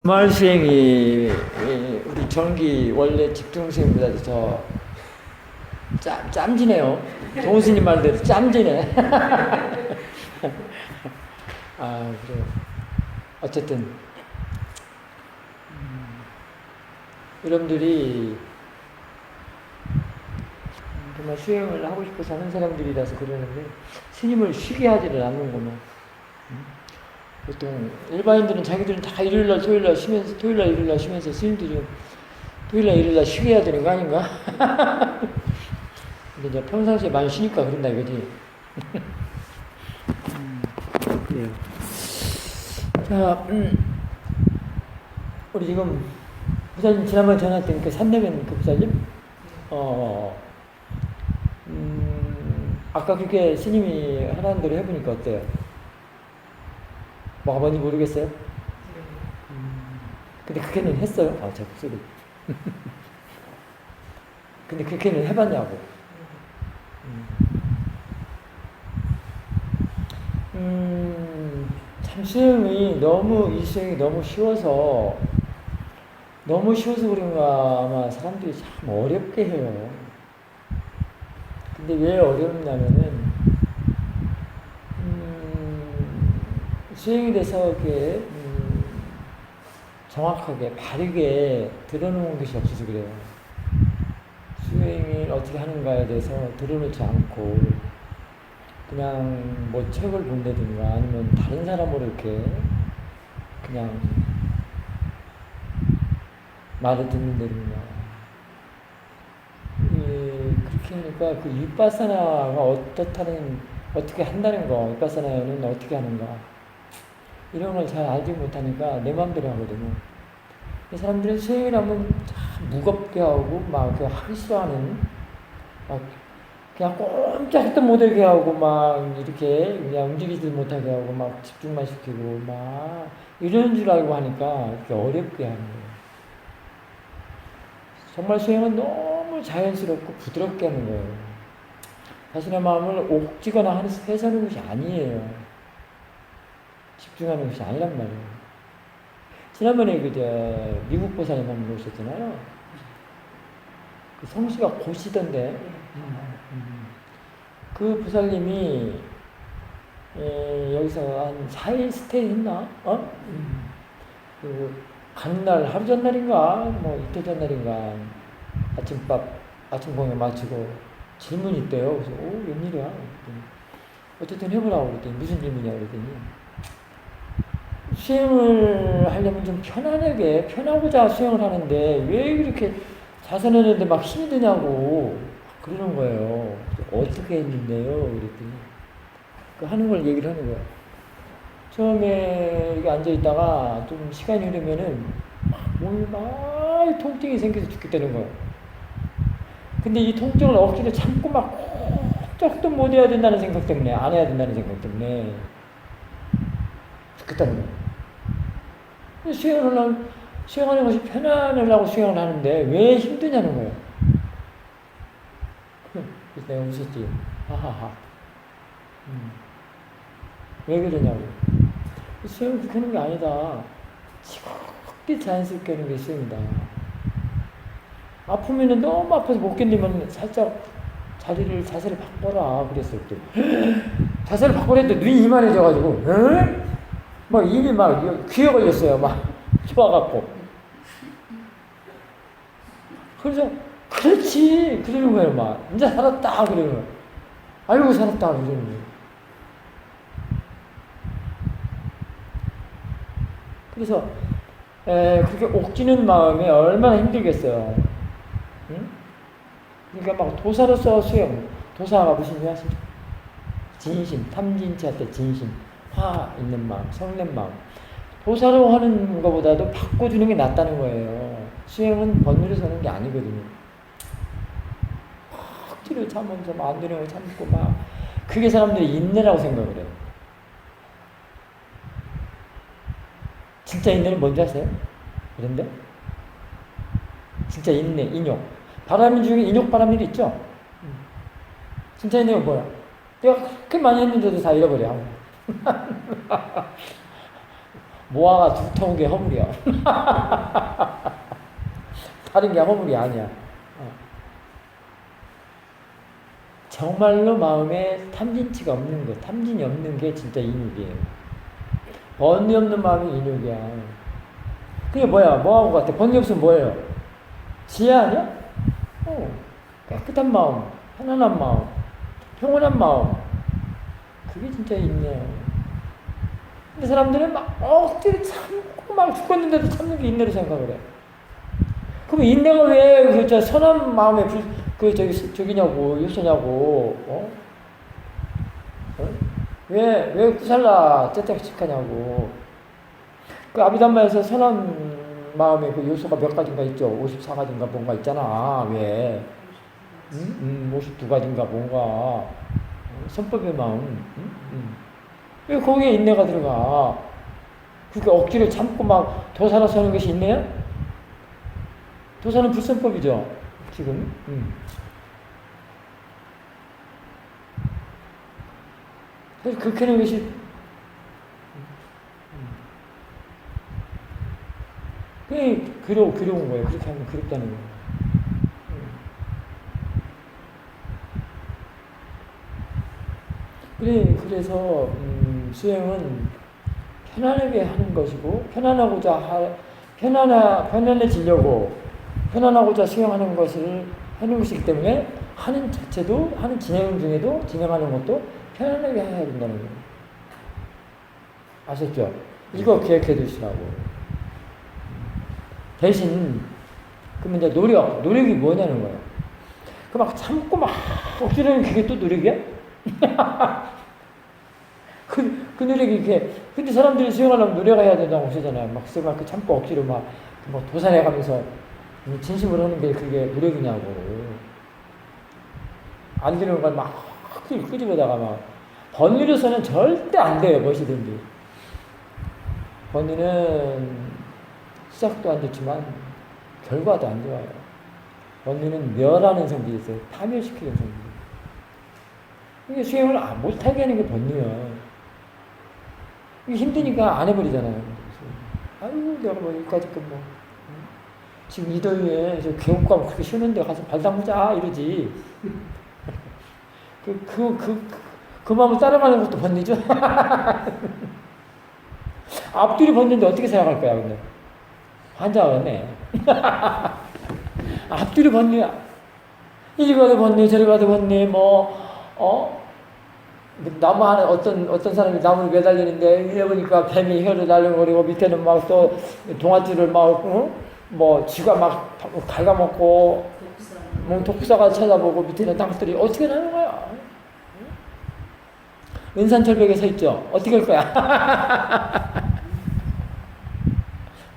주말 수행이 우리 정기 원래 집중 수행보다도 더 짬지네요. 동수님 말대로 짬지네. 아, 그래요. 어쨌든 여러분들이 정말 수행을 하고 싶어서 하는 사람들이라서 그러는데 스님을 쉬게 하지를 않는구나. 보통 일반인들은 자기들은 다 일요일날 토요일날 쉬면서 토요일날 일요일날 쉬면서 스님들이 토요일날 일요일날 쉬게 해야 되는 거 아닌가? 근데 이제 평상시에 많이 쉬니까 그런다 이거지. 그래요. 자, 우리 지금 부사님 지난번에 전화했던 그 산내면 그 부사님, 아까 그렇게 스님이 하라는 대로 해보니까 어때요? 뭐가 뭔지 모르겠어요? 근데 그렇게는 했어요? 아, 제 목소리. 근데 그렇게는 해봤냐고. 참 수행이 이 수행이 너무 쉬워서 그런가 아마 사람들이 참 어렵게 해요. 근데 왜 어렵냐면은, 수행에 대해서 이렇게, 정확하게, 바르게 들어놓은 것이 없어서 그래요. 수행을 어떻게 하는가에 대해서 들어놓지 않고, 그냥 뭐 책을 본다든가 아니면 다른 사람으로 이렇게 그냥 말을 듣는다든가. 그렇게 하니까 그 윗바사나가 어떻게 한다는 거, 윗바사나는 어떻게 하는가. 이런 걸 잘 알지 못하니까 내 마음대로 하거든요. 사람들은 수행을 하면 참 무겁게 하고 막 하기 싫어하는, 막 그냥 꼼짝도 못하게 하고 막 이렇게 그냥 움직이지도 못하게 하고 막 집중만 시키고 막 이러는 줄 알고 하니까 이렇게 어렵게 하는 거예요. 정말 수행은 너무 자연스럽고 부드럽게 하는 거예요. 자신의 마음을 옥지거나 해서는 것이 아니에요. 집중하는 것이 아니란 말이에요. 지난번에 미국 보살님 한 분 오셨잖아요. 그 성씨가 고시던데. 그 보살님이 여기서 한 4일 스테이 했나? 그리고 가는 날 하루 전날인가 뭐 이틀 전날인가 아침 공연 마치고 질문이 있대요. 그래서 웬일이야? 그랬더니 어쨌든 해보라고 그랬더니 무슨 질문이야 그랬더니 수행을 하려면 좀 편하고자 수행을 하는데 왜 이렇게 자선하는데 막 힘이 드냐고 그러는 거예요. 어떻게 했는데요? 그랬더니 그 하는 걸 얘기를 하는 거예요. 처음에 이렇게 앉아있다가 좀 시간이 흐르면은 몸이 막 통증이 생겨서 죽겠다는 거예요. 근데 이 통증을 억지로 참고 막 꼼짝도 못 해야 된다는 생각 때문에, 안 해야 된다는 생각 때문에 죽겠다는 거예요. 수행하는 것이 편안하려고 수행을 하는데 왜 힘드냐는 거예요. 그래서 내가 웃었지. 하하하. 왜 그러냐고. 수행을 그렇게 하는 게 아니다. 지극히 자연스럽게 하는 게 수행이다. 아프면은 너무 아파서 못 견디면 살짝 자세를 바꿔라. 그랬을 때. 자세를 바꾸라 했는데 눈이 이만해져가지고, 막 입이 막 귀에 걸렸어요. 막 좋아갖고. 그래서, 그렇지. 그러는 거예요. 막. 이제 살았다. 그러는 거예요. 알고 살았다. 그러는 거예요. 그래서 그렇게 옥지는 마음이 얼마나 힘들겠어요. 응? 그러니까 막 도사로서 수행, 도사가 무슨 일 아시죠? 진심, 탐진치할 때 진심, 화 있는 마음, 성낸 마음. 도사로 하는 것보다도 바꿔주는 게 낫다는 거예요. 수행은 번뇌로 서는 게 아니거든요. 억지로 참으면서 막 안 되는 걸 참고 막 그게 사람들이 인내라고 생각을 해요. 진짜 인내는 뭔지 아세요? 그런데? 진짜 인내, 인욕. 바람 중에 인욕 바람일이 있죠? 진짜 인내가 뭐야? 내가 그렇게 많이 했는데도 다 잃어버려. 모아가 두터운 게 허물이야. 다른 게 허물이 아니야. 정말로 마음에 탐진치가 없는 것, 탐진이 없는 게 진짜 인육이에요. 번뇌 없는 마음이 인육이야. 그게 뭐야? 뭐하고 같아? 번뇌 없으면 뭐예요? 지혜 아니야? 깨끗한 마음, 편안한 마음, 평온한 마음. 그게 진짜 인내예요. 근데 사람들은 막 억지로 참고 막 죽었는데도 참는 게 인내로 생각을 해. 그럼 인내가 왜 저 선한 마음에 저기냐고, 요소냐고, 왜 구살라 째짝씩하냐고. 그 아비담마에서 선한 마음의 그 요소가 몇 가지인가 있죠. 54가지인가 뭔가 있잖아. 왜? 52가지인가 뭔가. 선법의 마음. 왜 거기에 인내가 들어가? 그렇게 억지로 참고 막 도사로 서는 것이 인내야? 도사는 불선법이죠. 지금. 그래서 그렇게 하는 것이 그게 그려운 거예요. 그렇게 하면 그립다는 거예요. 그래서 수행은 편안하게 하는 것이고 편안해지려고 편안하고자 수행하는 것을 하는 것이기 때문에 하는 자체도 하는 진행하는 것도 편안하게 해야 된다는 거예요. 아셨죠? 이거 기억해 두시라고. 대신 그러면 이제 노력이 뭐냐는 거예요. 그 막 참고 막 억지로 하는 그게 또 노력이야? 그 노력이 이렇게 근데 사람들이 수행하려면 노력해야 된다고 하시잖아요. 막 그 참고 억지로 막 도산해가면서 진심으로 하는 게 그게 노력이냐고. 안 되는 걸 막 끄집어다가 막 번뇌로서는 절대 안 돼요. 무엇이든지 번뇌는 시작도 안 좋지만 결과도 안 좋아요. 번뇌는 멸하는 성질이 있어요. 파멸시키는 성질. 이게 수행을 못하게 하는 게 번뇌야. 이게 힘드니까 안 해버리잖아요. 아이고 내가 뭐 여기까지 지금 이 더위에 저 계곡가면 그렇게 쉬는데 가서 발 담그자 이러지. 그 마음을 따라가는 것도 번뇌죠. 앞뒤로 번뇌인데 어떻게 생각할 거야, 근데? 환장하겠네. 앞뒤로 번뇌야. 이리 가도 번뇌, 저리 가도 번뇌, 나무 하나, 어떤 사람이 나무를 매달리는데, 위에 보니까 뱀이 혀를 날려버리고, 밑에는 막 또 동아줄을 막, 쥐가 막 갉아먹고, 독사가 쳐다보고, 밑에는 땅들이 어떻게 나는 거야? 은산철벽에 서 있죠? 어떻게 할 거야?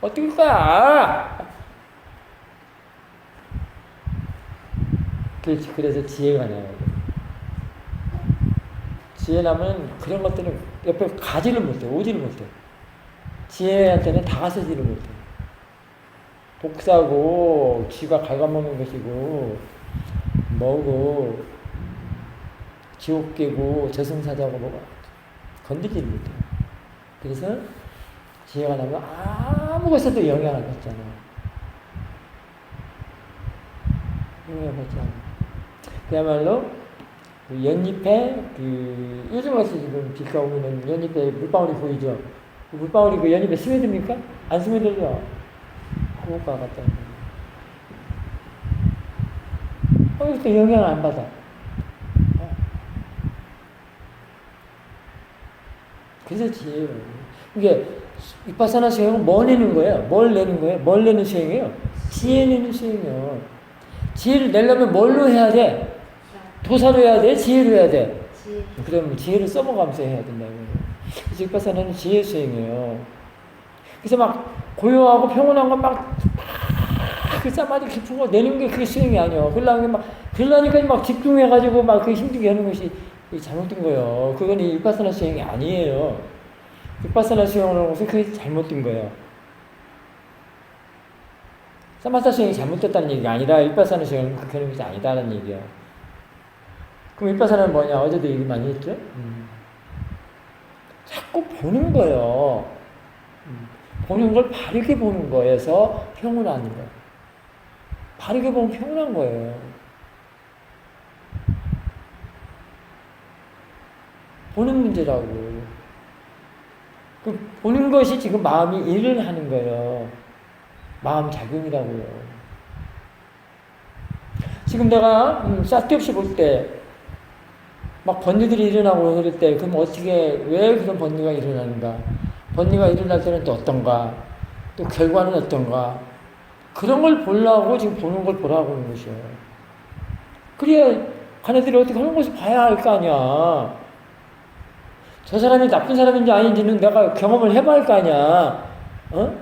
어떻게 할 거야? 그래서 지혜가 나요. 지혜라면 그런 것들은 옆에 가지를 못해, 오지를 못해. 지혜한테는 다가서지를 못해. 독사고, 쥐가 갉아먹는 것이고, 뭐고, 지옥계고, 저승사자고, 뭐가 건드리지를 못해. 그래서 지혜가 나면 아무 것에도 영향을 받잖아. 영향을 받지 않아. 그야말로 연잎에 요즘같이 지금 비가 오면 연잎에 물방울이 보이죠. 그 물방울이 그 연잎에 스며듭니까? 안 스며들죠. 그것과 같다는 거예요. 거기서 영향을 안 받아. 그래서 지혜예요. 이게 위파사나 수행은 뭐 내는 거예요? 뭘 내는 거예요? 뭘 내는 수행이에요? 지혜 내는 수행이에요. 지혜를 내려면 뭘로 해야 돼? 도사로 해야 돼? 지혜로 해야 돼? 그러면 지혜를 써먹으면서 해야 된다고. 그래서 위파사나는 지혜 수행이에요. 그래서 막 고요하고 평온한 건 그 싸마디 깊은 내는 게 그게 수행이 아니에요. 그러니까 막 집중해가지고 막 그 힘들게 하는 것이 잘못된 거예요. 그건 이 위파사나 수행이 아니에요. 위파사나 수행을 하는 것은 그게 잘못된 거예요. 사마타 수행이 잘못됐다는 얘기가 아니라 위파사나 수행은 그렇게 하는 것이 아니다라는 얘기예요. 그럼 위파사나는 뭐냐? 어제도 얘기 많이 했죠? 자꾸 보는 거예요. 보는 걸 바르게 보는 거에서 평온한 거예요. 바르게 보면 평온한 거예요. 보는 문제라고. 그 보는 것이 지금 마음이 일을 하는 거예요. 마음 작용이라고요. 지금 내가 쌀데없이 볼 때 막 번뇌들이 일어나고 그럴 때 그럼 어떻게 왜 그런 번뇌가 일어나는가? 번뇌가 일어날 때는 또 어떤가? 또 결과는 어떤가? 그런 걸 보려고 지금 보는 걸 보라고 하는 것이에요. 그래야 자네들이 어떻게 하는 것을 봐야 할 거 아니야. 저 사람이 나쁜 사람인지 아닌지는 내가 경험을 해봐야 할 거 아니야. 어?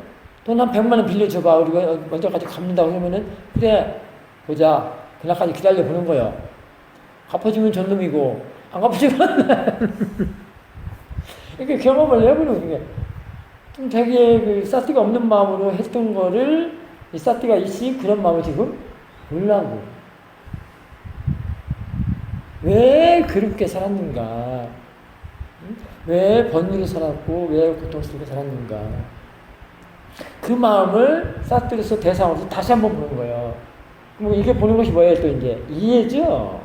돈 한 100만 원 빌려줘봐. 우리가 먼저까지 갚는다고 그러면은 그래 보자. 그날까지 기다려 보는 거야. 갚아주면 전놈이고 안 갚아주면 이렇게 경험을 해보는 게 좀 되게 그 싸티가 없는 마음으로 했던 거를 이 싸티가 있이 그런 마음을 지금 보려고. 왜 그렇게 살았는가? 왜 번뇌로 살았고 왜 고통스럽게 살았는가? 그 마음을 싸뜨려서 대상으로 다시 한번 보는 거예요. 그럼 이게 보는 것이 뭐예요? 또 이제 이해죠.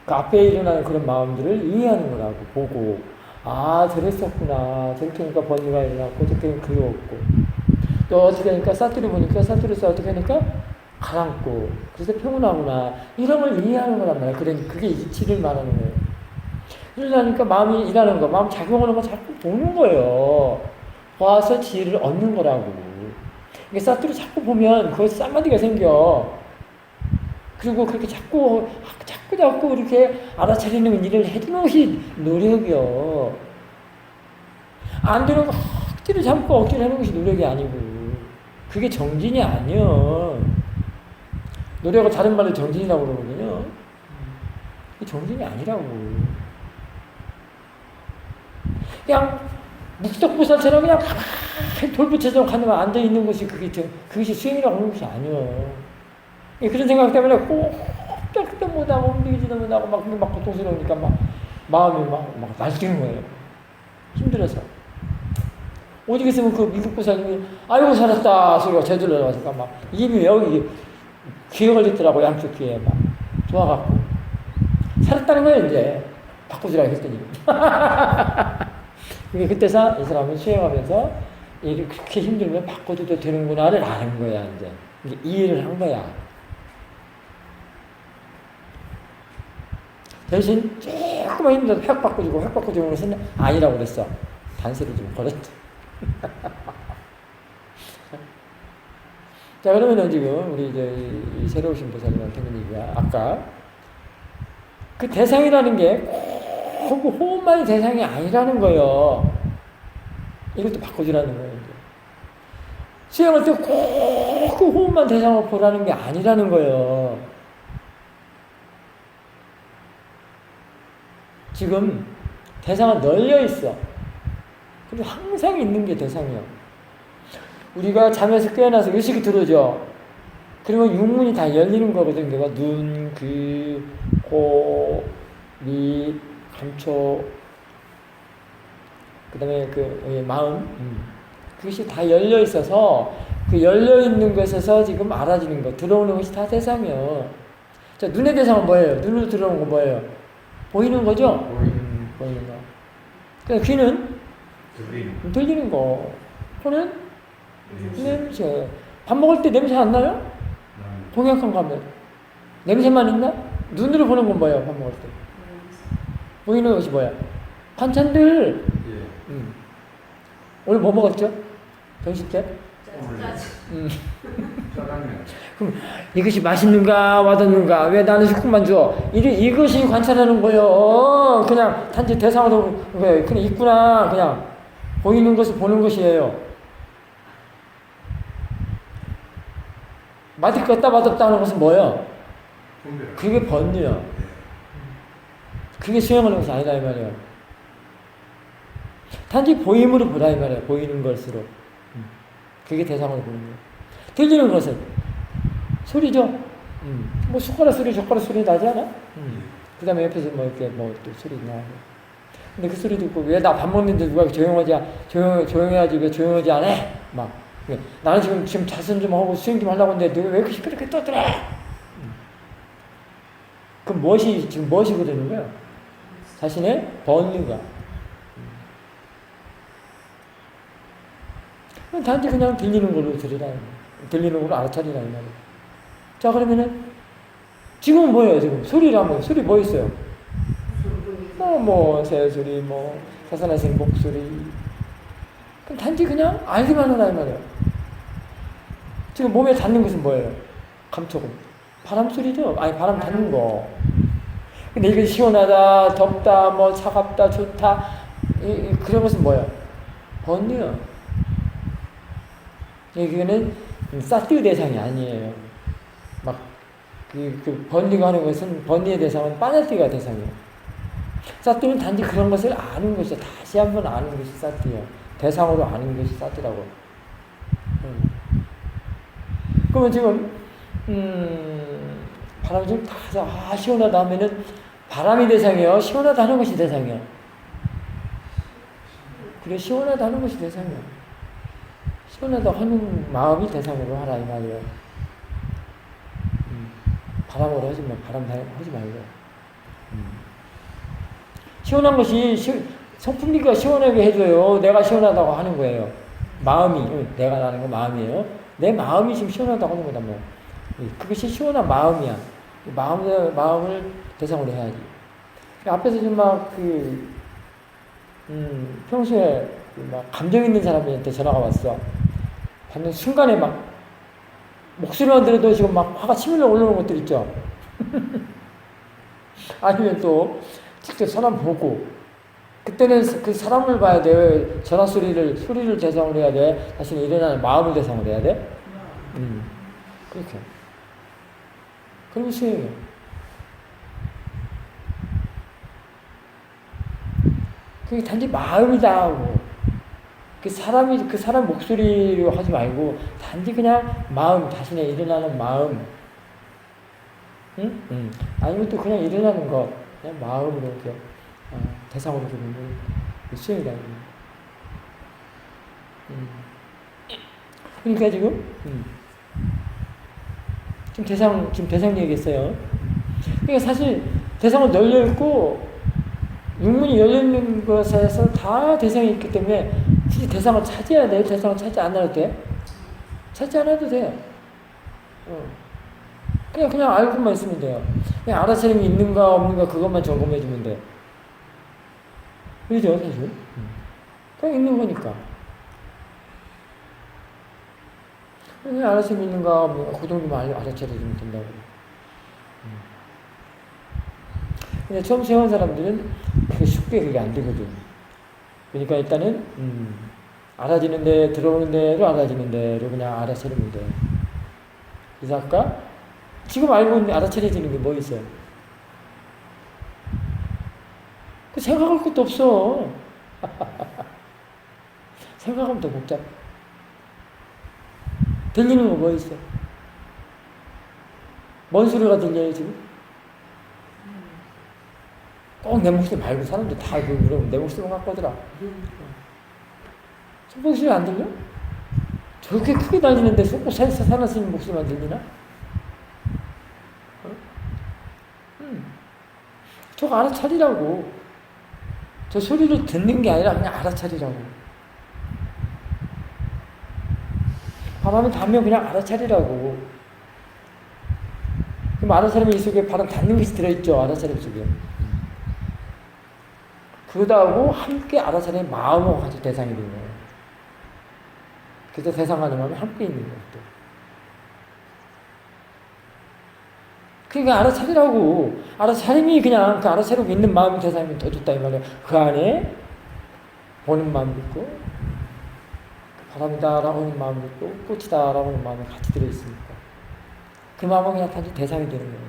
그 앞에 일어나는 그런 마음들을 이해하는 거라고 보고 아 저랬었구나. 저렇게 하니까 번뇌가 일어났고 저렇게 하니까 그리웠고 또 어떻게 하니까 싸뜨려 보니까 싸뜨려서 어떻게 하니까 가라앉고 그래서 평온하구나. 이런 걸 이해하는 거란 말이에요. 그러니까 그게 이치를 말하는 거예요. 일어나니까 마음이 일하는 거, 마음 작용하는 거 자꾸 보는 거예요. 봐서 지혜를 얻는 거라고. 이게 싸뚜리 자꾸 보면 거기서 쌀마디가 생겨. 그리고 그렇게 자꾸 이렇게 알아차리는 일을 해주는 것이 노력이요. 안 되는 거 억지로 참고 억지로 하는 것이 노력이 아니고. 그게 정진이 아니요. 노력을 다른 말로 정진이라고 그러거든요. 그게 정진이 아니라고. 그냥 묵석부살처럼 그냥 돌부처럼 가는 앉아있는 것이 그것이 수행이라고 하는 것이 아니에요. 그런 생각 때문에 꼼짝도 못하고 움직이지도 못하고 막 고통스러우니까 마음이 막 날뛰는 거예요. 힘들어서. 오직 있으면 그 미국 부사님이 아이고 살았다 소리가 제대로 나와서 막 입이 여기 귀에 걸리더라고. 양쪽 귀에 막 좋아갖고 살았다는 거예요. 이제 바꾸지라고 했더니 그때서 이 사람은 수행하면서 그렇게 힘들면 바꿔도 되는구나를 아는 거야. 이제 이해를 한 거야. 대신 조금만 힘들어도 획 바꿔주는 것은 아니라고 그랬어. 단서를 좀 걸었지. 자, 그러면은 지금 우리 이 새로 오신 보살님한테 는 얘기가 아까 그 대상이라는 게 꼭 호흡만이 대상이 아니라는 거예요. 이것도 바꿔주라는 거예요. 이제. 수행할 때 꼭 그 호흡만 대상으로 보라는 게 아니라는 거예요. 지금 대상은 널려 있어. 그리고 항상 있는 게 대상이야. 우리가 잠에서 깨어나서 의식이 들어오죠. 그러면 육문이 다 열리는 거거든. 내가 눈, 귀, 코, 입, 감초, 그 다음에 그 마음, 그것이 다 열려 있어서 그 열려 있는 것에서 지금 알아지는 것, 들어오는 것이 다 대상이요. 자, 눈의 대상은 뭐예요? 눈으로 들어오는 거 뭐예요? 보이는 거죠? 보이는 거. 그러니까 귀는 들리는 거. 코는 냄새. 밥 먹을 때 냄새 안 나요? 동양관 가면 냄새만 있나? 눈으로 보는 건 뭐예요? 밥 먹을 때 보이는 것이 뭐야? 반찬들. 오늘 뭐 먹었죠? 점심 때? 그럼 이것이 맛있는가 맛없는가 왜 나는 식구만 줘? 이것이 관찰하는 거예요. 그냥 단지 대상으로 그냥 있구나. 그냥 보이는 것을 보는 것이에요. 맛있겠다 맛없다 하는 것은 뭐예요? 그게 번뇌야. 그게 수행하는 것이 아니다 이 말이에요. 단지 보임으로 보라 이 말이에요. 보이는 것으로. 그게 대상으로 보는 거예요. 들리는 것은 소리죠. 뭐 젓가락 소리 나지 않아? 그 다음에 옆에서 뭐 이렇게 뭐 또 소리 나고. 근데 그 소리 듣고 왜 나 밥 먹는데 누가 조용해야지 왜 조용하지 않아? 막 나는 지금 자선 좀 하고 수행 좀 하려고 하는데 너왜 이렇게 시끄럽게 떠들어? 그럼 지금 무엇이 그러는 거야? 자신의 번뇌가. 단지 그냥 들리는 걸로 들으라. 들리는 걸로 알아차리라 이 말이야. 자 그러면은 지금은 뭐예요? 지금 소리라면 소리 뭐 있어요? 새소리, 사산화생 목소리. 그럼 단지 그냥 알기만 하라 이 말이야. 지금 몸에 닿는 것은 뭐예요? 감촉은 바람 소리죠. 아니 바람 닿는 거. 근데 이게 시원하다, 덥다, 차갑다, 좋다 그런 것은 뭐예요? 번뇌야. 이거는 사띠의 대상이 아니에요. 번뇌가 하는 것은 번뇌의 대상은 빠냐띠가 대상이에요. 사띠는 단지 그런 것을 아는 것이야. 다시 한번 아는 것이 사띠예요. 대상으로 아는 것이 사띠라고. 그러면 지금 바람이 좀 시원하다 하면은 바람이 대상이에요. 시원하다 하는 것이 대상이에요. 그래 시원하다 하는 것이 대상이에요. 시원하다 하는 마음이 대상으로 하라 이 말이에요. 바람으로 하지 바람 하지 말고. 시원한 것이 성품비가 시원하게 해줘요. 내가 시원하다고 하는 거예요. 마음이 내가 나는 거 마음이에요. 내 마음이 지금 시원하다고 하는 거다 뭐. 그것이 시원한 마음이야. 마음을 대상으로 해야지. 앞에서 좀 평소에 감정 있는 사람한테 전화가 왔어. 받는 순간에 목소리만 들어도 지금 화가 치밀러 올라오는 것들 있죠. 아니면 또 직접 사람 보고 그때는 그 사람을 봐야 돼. 전화 소리를 대상으로 해야 돼. 자신이 일어나는 마음을 대상으로 해야 돼. 그렇게. 그리고 수행해. 그게 단지 마음이다 하고 그 사람 목소리로 하지 말고 단지 그냥 마음, 자신의 일어나는 마음. 아니면 또 그냥 일어나는 것 그냥 마음으로 이렇게 대상으로 보는 게 수행이다. 그러니까 지금 지금 대상 얘기했어요. 그러니까 사실 대상은 널려 있고 육문이 열려 있는 것에서 다 대상이 있기 때문에 굳이 대상을 차지해야 돼. 대상을 차지 안 해도 돼. 찾지 않아도 돼. 그냥 알고만 있으면 돼요. 그냥 알아차림이 있는가 없는가 그것만 점검해주면 돼. 그죠 사실? 그냥 있는 거니까. 그냥 알아차림이 있는가 없는가 그 정도만 알아차려주면 된다고. 근데 처음 세운 사람들은 쉽게 그게 안 되거든. 그러니까 일단은 알아지는 데 들어오는 대로 알아지는 대로 그냥 알아차리면 돼. 그래서 아까 지금 알고 있는 알아차려지는 게 뭐 있어요? 그 생각할 것도 없어. 생각하면 더 복잡해. 들리는 거 뭐 있어? 뭔 소리가 들려요 지금? 꼭 내 목소리 말고 사람들 다 그러면 내 목소리만 갖고 오더라. 목소리 안 들려? 저렇게 크게 다니는데 꼭 사나스님 목소리만 들리나? 저거 알아차리라고. 저 소리를 듣는 게 아니라 그냥 알아차리라고. 바람이 닿으면 그냥 알아차리라고. 그럼 알아차림이 이 속에 바람 닿는 것이 들어있죠. 알아차림 속에. 그거하고 함께 알아차리는 마음하고 같이 대상이 되는 거예요. 그래서 대상과 마음이 함께 있는 거예요. 또. 그러니까 알아차리라고. 알아차림이 그냥 그 알아차리고 있는 마음이 대상이면 더 좋다 이 말이에요. 그 안에 보는 마음도 있고 바람이다라고 하는 마음도 있고 꽃이다라고 하는 마음이 같이 들어있으니까 그 마음은 그냥 단지 대상이 되는 거예요.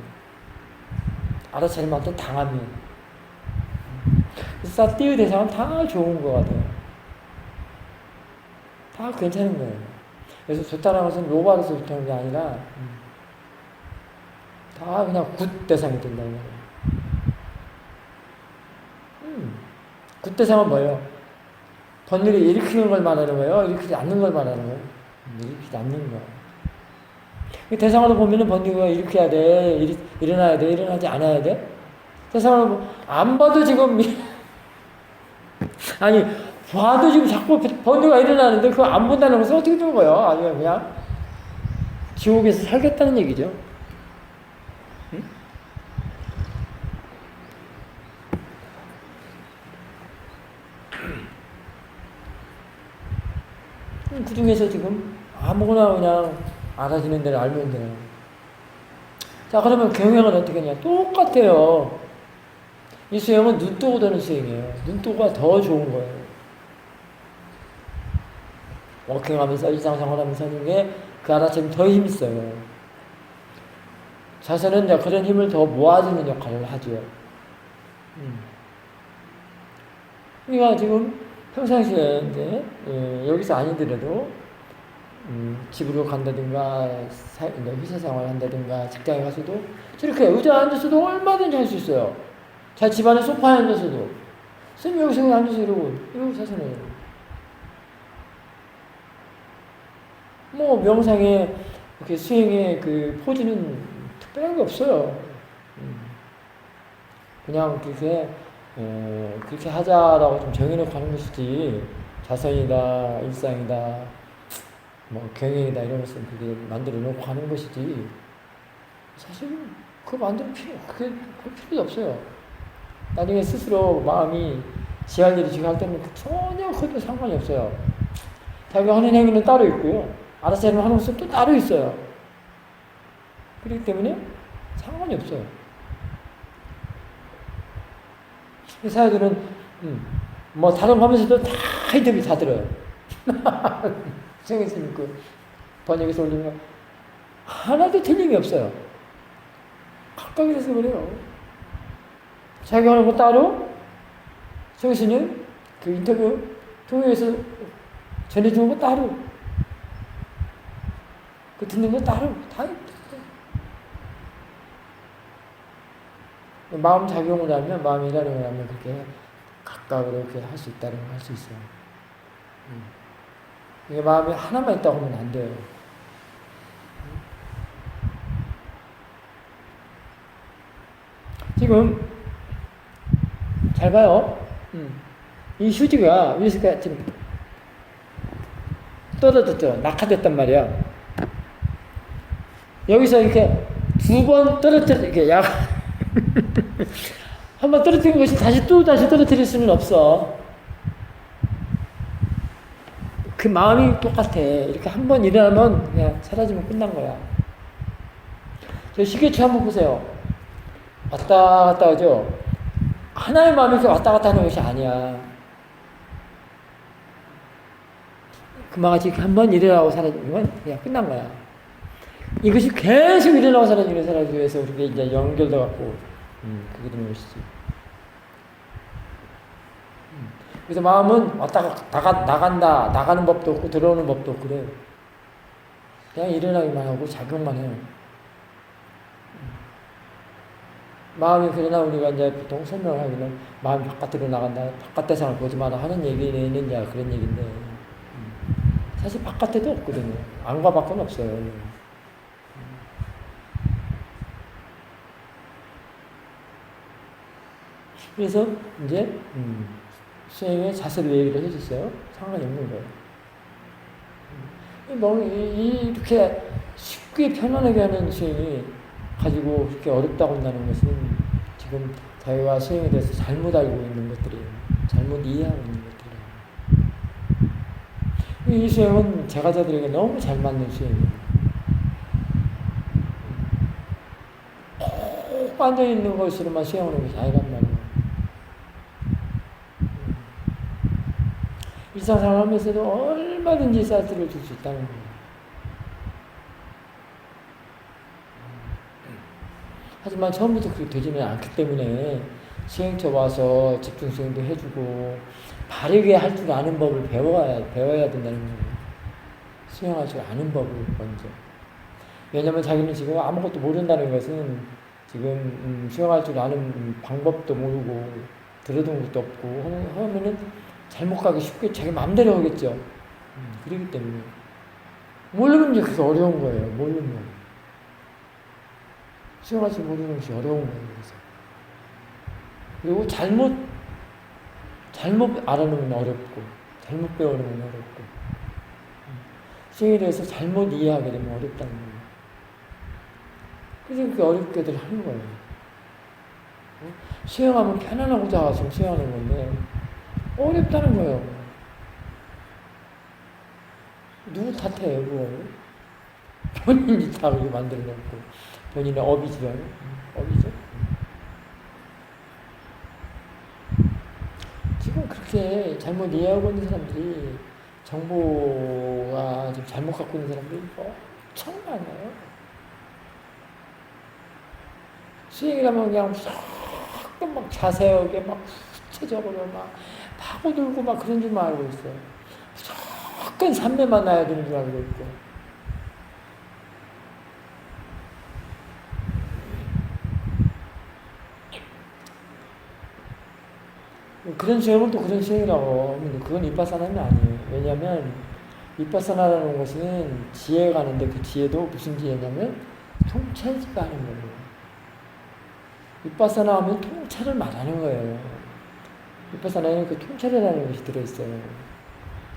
알아차림한테 당하면 사띠의 대상은 다 좋은 거 같아요. 다 괜찮은 거예요. 그래서 좋다는 것은 로바로서 좋다는 게 아니라 다 그냥 굿 대상이 된다는 거예요. 굿대상은 뭐예요? 번뇌를 일으키는 걸 말하는 거예요? 일으키지 않는 걸 말하는 거예요? 일으키지 않는 거. 대상으로 보면은 번뇌가 일으켜야 돼, 일어나야 돼, 일어나지 않아야 돼? 대상으로 안 봐도 지금 아니 봐도 지금 자꾸 번뇌가 일어나는데 그거 안 본다는 것은 어떻게 된 거예요? 아니면 그냥 지옥에서 살겠다는 얘기죠. 응? 그 중에서 지금 아무거나 그냥 알아지는 데를 알면 돼요. 자, 그러면 경영은 어떻게 하냐? 똑같아요. 이 수행은 눈 뜨고 되는 수행이에요. 눈 뜨고가 더 좋은 거예요. 워킹하면서 일상생활하면서 하는 게 그 알아차림 더 힘있어요. 자세는 이제 그런 힘을 더 모아주는 역할을 하죠. 우리가 지금 평상시에 이제 여기서 아니더라도 집으로 간다든가 회사 생활을 한다든가 직장에 가서도 저렇게 의자에 앉아서도 얼마든지 할 수 있어요. 자, 집안에 소파에 앉아서도 선생님 여기서 그냥 앉아서 이러고 자세는 뭐 명상에 이렇게 수행의 그 포즈는 특별한 게 없어요. 그냥 그렇게 하자라고 좀 정해놓고 하는 것이지 자선이다, 일상이다, 뭐 경영이다 이런 것은 그게 만들어 놓고 하는 것이지 사실 그거 만들 필요도 없어요. 나중에 스스로 마음이 지할 일이 지금 할 때는 전혀 그것도 상관이 없어요. 자기가 하는 행위는 따로 있고요. 알아서 하는 것은 또 따로 있어요. 그렇기 때문에 상관이 없어요. 사회들은 뭐 다른 거 하면서도 다 인터뷰 다 들어요. 정혜스님 그 번역에서 올리는 거 하나도 틀림이 없어요. 각각이라서 그래요. 자기가 하는 거 따로 정혜스님 그 인터뷰 통역에서 전해주는 거 따로 그 듣는 거 따로 다 마음 작용을 하면 마음이 일하는 걸 하면 그렇게 각각으로 이렇게 할 수 있다는 걸 할 수 있어요. 이게 마음이 하나만 있다고 하면 안 돼요. 지금 잘 봐요. 이 휴지가 위에서 지금 떨어졌죠. 낙하됐단 말이야. 여기서 이렇게 두 번 이렇게 한번 떨어뜨린 것이 다시 떨어뜨릴 수는 없어. 그 마음이 똑같아. 이렇게 한 번 일어나면 그냥 사라지면 끝난 거야. 저 시계추 한번 보세요. 왔다 갔다 하죠. 하나의 마음이 이렇게 왔다 갔다 하는 것이 아니야. 그만같이 한 번 일어나고 사라지면 그냥 끝난 거야. 이것이 계속 일어나고 사라지기 위해서 그렇게 이제 연결돼 갖고 그게 되는 것이지. 그래서 마음은 왔다 나간다 나가는 법도 없고 들어오는 법도 없고 그래요. 그냥 일어나기만 하고 작용만 해요. 마음이 그러나 우리가 이제 보통 설명을 하기는 마음이 바깥으로 나간다, 바깥 대상을 보지 마라 하는 얘기는 이제 그런 얘기인데 사실 바깥에도 없거든요. 안과 밖은 없어요. 그래서 이제 수행의 자세를 얘기를 해줬어요. 상관이 없는 거예요. 이렇게 쉽게 편안하게 하는 수행이 가지고 그렇게 어렵다고 한다는 것은 지금 자기가 수행에 대해서 잘못 알고 있는 것들이에요. 잘못 이해하고 있는 것들이에요. 이 수행은 제가자들에게 너무 잘 맞는 수행이에요. 꼭 앉아있는 것으로만 수행하는 것이 아니란 말이에요. 일상생활 하면서도 얼마든지 사이트를 줄 수 있다는 거예요. 하지만 처음부터 그렇게 되지는 않기 때문에 수행처 와서 집중 수행도 해주고 바르게 할 줄 아는 법을 배워야 된다는 거예요. 수행할 줄 아는 법을 먼저. 왜냐면 자기는 지금 아무것도 모른다는 것은 지금 수행할 줄 아는 방법도 모르고 들어둔 것도 없고 하면은 잘못 가기 쉽게 자기 마음대로 하겠죠. 그렇기 때문에 모르면 이제 그게 어려운 거예요. 모르면 수영하지 모르는 것이 어려운 거예요. 그래서 그리고 잘못 알아놓으면 어렵고 잘못 배우면 어렵고 수영에 대해서 잘못 이해하게 되면 어렵다는 거예요. 그래서 그렇게 어렵게들 하는 거예요. 수영하면 편안하고자 가서 수영하는 건데 어렵다는 거예요. 누구 탓해요, 그걸? 본인이 다 그렇게 만들어 놓고 본인의 업이죠. 업이죠. 지금 그렇게 잘못 이해하고 있는 사람들이 정보가 좀 잘못 갖고 있는 사람들이 엄청 많아요. 수행이라면 그냥 무조건 막 자세하게 막 구체적으로 막 파고들고 막 그런 줄만 알고 있어요. 무조건 삼매만 나야 되는 줄 알고 있고. 그런 수행은 또 그런 수행이라고 하면 그건 이빠사나는 아니에요. 왜냐하면 이빠사나라는 것은 지혜가 하는데 그 지혜도 무슨 지혜냐면 통찰지가 하는 거예요. 이빠사나 하면 통찰을 말하는 거예요. 이빠사나에는 그 통찰이라는 것이 들어있어요.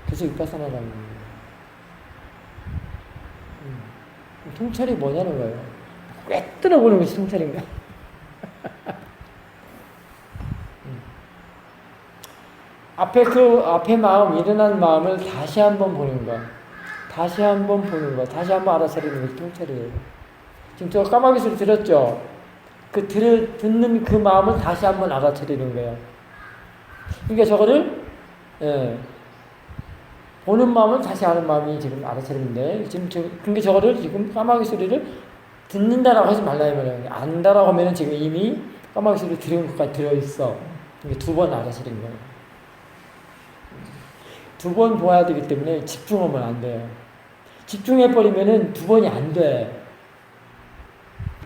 그래서 이빠사나라는 거예요. 통찰이 뭐냐는 거예요. 꿰뚫어 보는 것이 통찰인 거야. 앞에 마음, 일어난 마음을 다시 한번 보는 거. 다시 한번 보는 거. 다시 한번 알아차리는 것이 통찰이에요. 지금 저 까마귀 소리 들었죠? 듣는 그 마음을 다시 한번 알아차리는 거예요. 그러니까 저거를, 보는 마음을 다시 아는 마음이 지금 알아차리는데, 그러니까 저거를 지금 까마귀 소리를 듣는다라고 하지 말라는 거예요. 안다라고 하면은 지금 이미 까마귀 소리 들은 것까지 들어있어. 그러니까 두 번 알아차리는 거예요. 두 번 봐야 되기 때문에 집중하면 안 돼요. 집중해버리면은 두 번이 안 돼.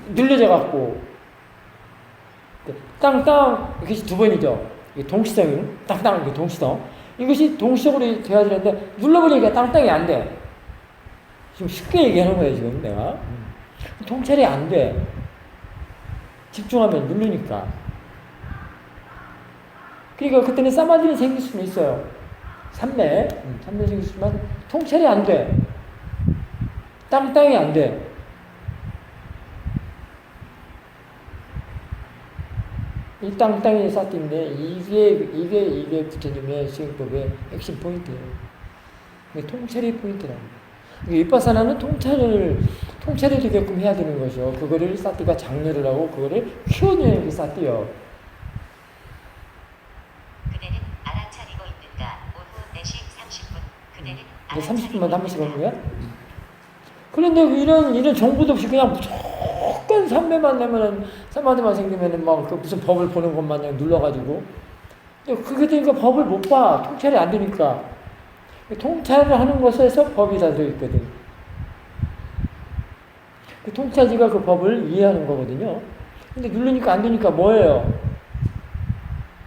늘려져갖고. 땅땅, 이것이 두 번이죠. 동시성이, 땅땅, 이게 동시성. 이것이 동시적으로 돼야 되는데, 눌러버리니까 땅땅이 안 돼. 지금 쉽게 얘기하는 거예요, 지금 내가. 통찰이 안 돼. 집중하면 누르니까. 그러니까 그때는 사마디는 생길 수는 있어요. 삼매 생길 수만 통찰이 안 돼. 땅땅이 안 돼. 이 땅땅이 사띠인데 이게 부처님의 수행법의 핵심 포인트예요. 통찰이 포인트라고. 윗바사나는 통찰이 되게끔 해야 되는 거죠. 그거를 사띠가 장려를 하고 그거를 키워내는 게 사띠요. 그대는 알아차리고 있는가? 오후 4시 30분. 그대는 30분만 한 번씩 하는 거야? 그런데 이런 정보도 없이 그냥 무조건 삼매만 내면은, 사마디만 생기면은 막 그 무슨 법을 보는 것 마냥 눌러가지고. 그게 되니까 법을 못 봐. 통찰이 안 되니까. 통찰을 하는 것에서 법이 다 들어있거든. 그 통찰지가 그 법을 이해하는 거거든요. 근데 누르니까 안 되니까 뭐예요?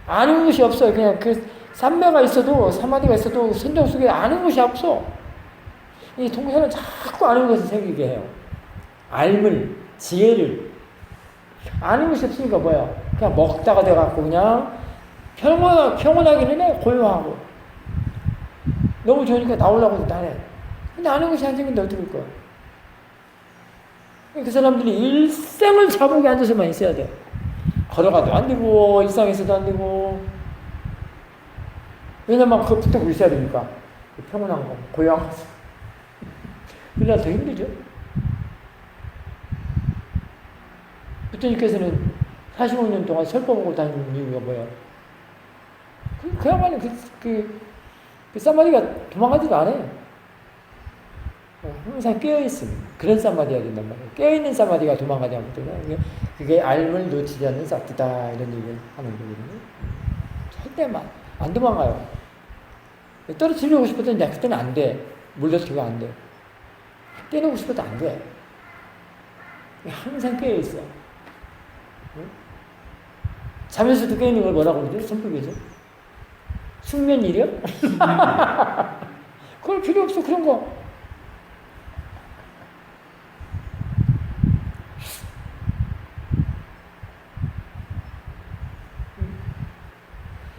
아는 것이 없어요. 그냥 그 삼매가 있어도, 사마디가 있어도 선정 속에 아는 것이 없어. 이 통찰은 자꾸 아는 것을 생기게 해요. 알물, 지혜를. 아는 것이 없으니까 뭐야? 그냥 먹다가 돼갖고 그냥 평온하기는 해, 고요하고. 너무 좋으니까 나오려고 해도 안 해. 근데 아는 것이 안 생긴다, 어떡할 거야? 그 사람들이 일생을 자복에 앉아서만 있어야 돼. 걸어가도 안 되고, 일상에서도 안 되고. 왜냐면 그거 붙잡고 있어야 되니까. 평온한 거, 고요한 거. 그러다 더 힘들죠? 부처님께서는 45년 동안 설법하고 다니는 이유가 뭐야? 그야말로 그 사마디가 도망가지도 않아요. 항상 깨어있음. 그런 사마디가 된단 말이에요. 깨어있는 사마디가 도망가지 않거든요. 그게 알을 놓치지 않는 사티다. 이런 얘기를 하는 거거든요. 절대만 안 도망가요. 떨어뜨리고 싶어도 그때는 안 돼. 물러서기가 안 돼. 떼놓고 싶어도 안 돼. 항상 깨어있어. 잠에서도 깨있는 걸 뭐라고 그러죠? 선법이죠? 숙면이려? 그럴 필요 없어, 그런 거.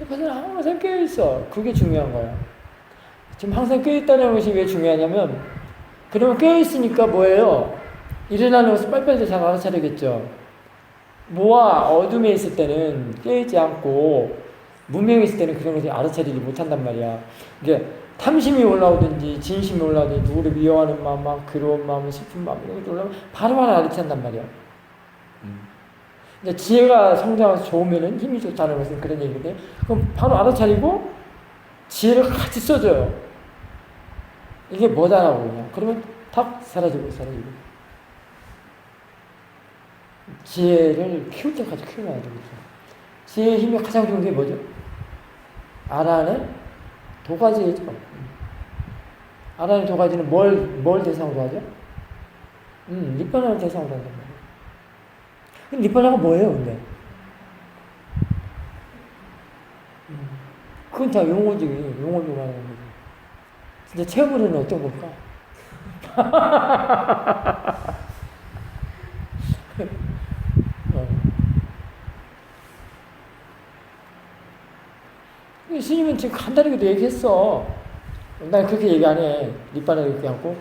그래서 항상 깨어있어. 그게 중요한 거야. 지금 항상 깨어있다는 것이 왜 중요하냐면, 그러면 깨어있으니까 뭐예요? 일어나는 것을 빨리빨리 잘 알아차리겠죠. 모와 어둠에 있을 때는 깨어있지 않고, 무명에 있을 때는 그런 것을 알아차리지 못한단 말이야. 이게 탐심이 올라오든지, 진심이 올라오든지, 누구를 미워하는 마음, 막 괴로운 마음, 슬픈 마음, 이런 것도 올라오면 바로바로 알아챈단 말이야. 이제 지혜가 성장해서 좋으면은 힘이 좋다는 것은 그런 얘기인데, 그럼 바로 알아차리고 지혜를 같이 써줘요. 이게 뭐다라고 그냥. 그러면 탁 사라지고. 지혜를 키울 때까지 키워야 되겠죠. 지혜의 힘이 가장 좋은 게 뭐죠? 알아는 도가지죠. 알아는 도가지는 뭘 대상으로 하죠? 니빠나를 대상으로 한단 말이에요. 근데 니빠나가 뭐예요, 근데? 그건 다 용어지, 용어로 말하는 거지. 근데 체험으로는 어떤 걸까? 스님은 지금 간단하게도 얘기했어. 난 그렇게 얘기 안 해. 니빠나 그렇게 하고.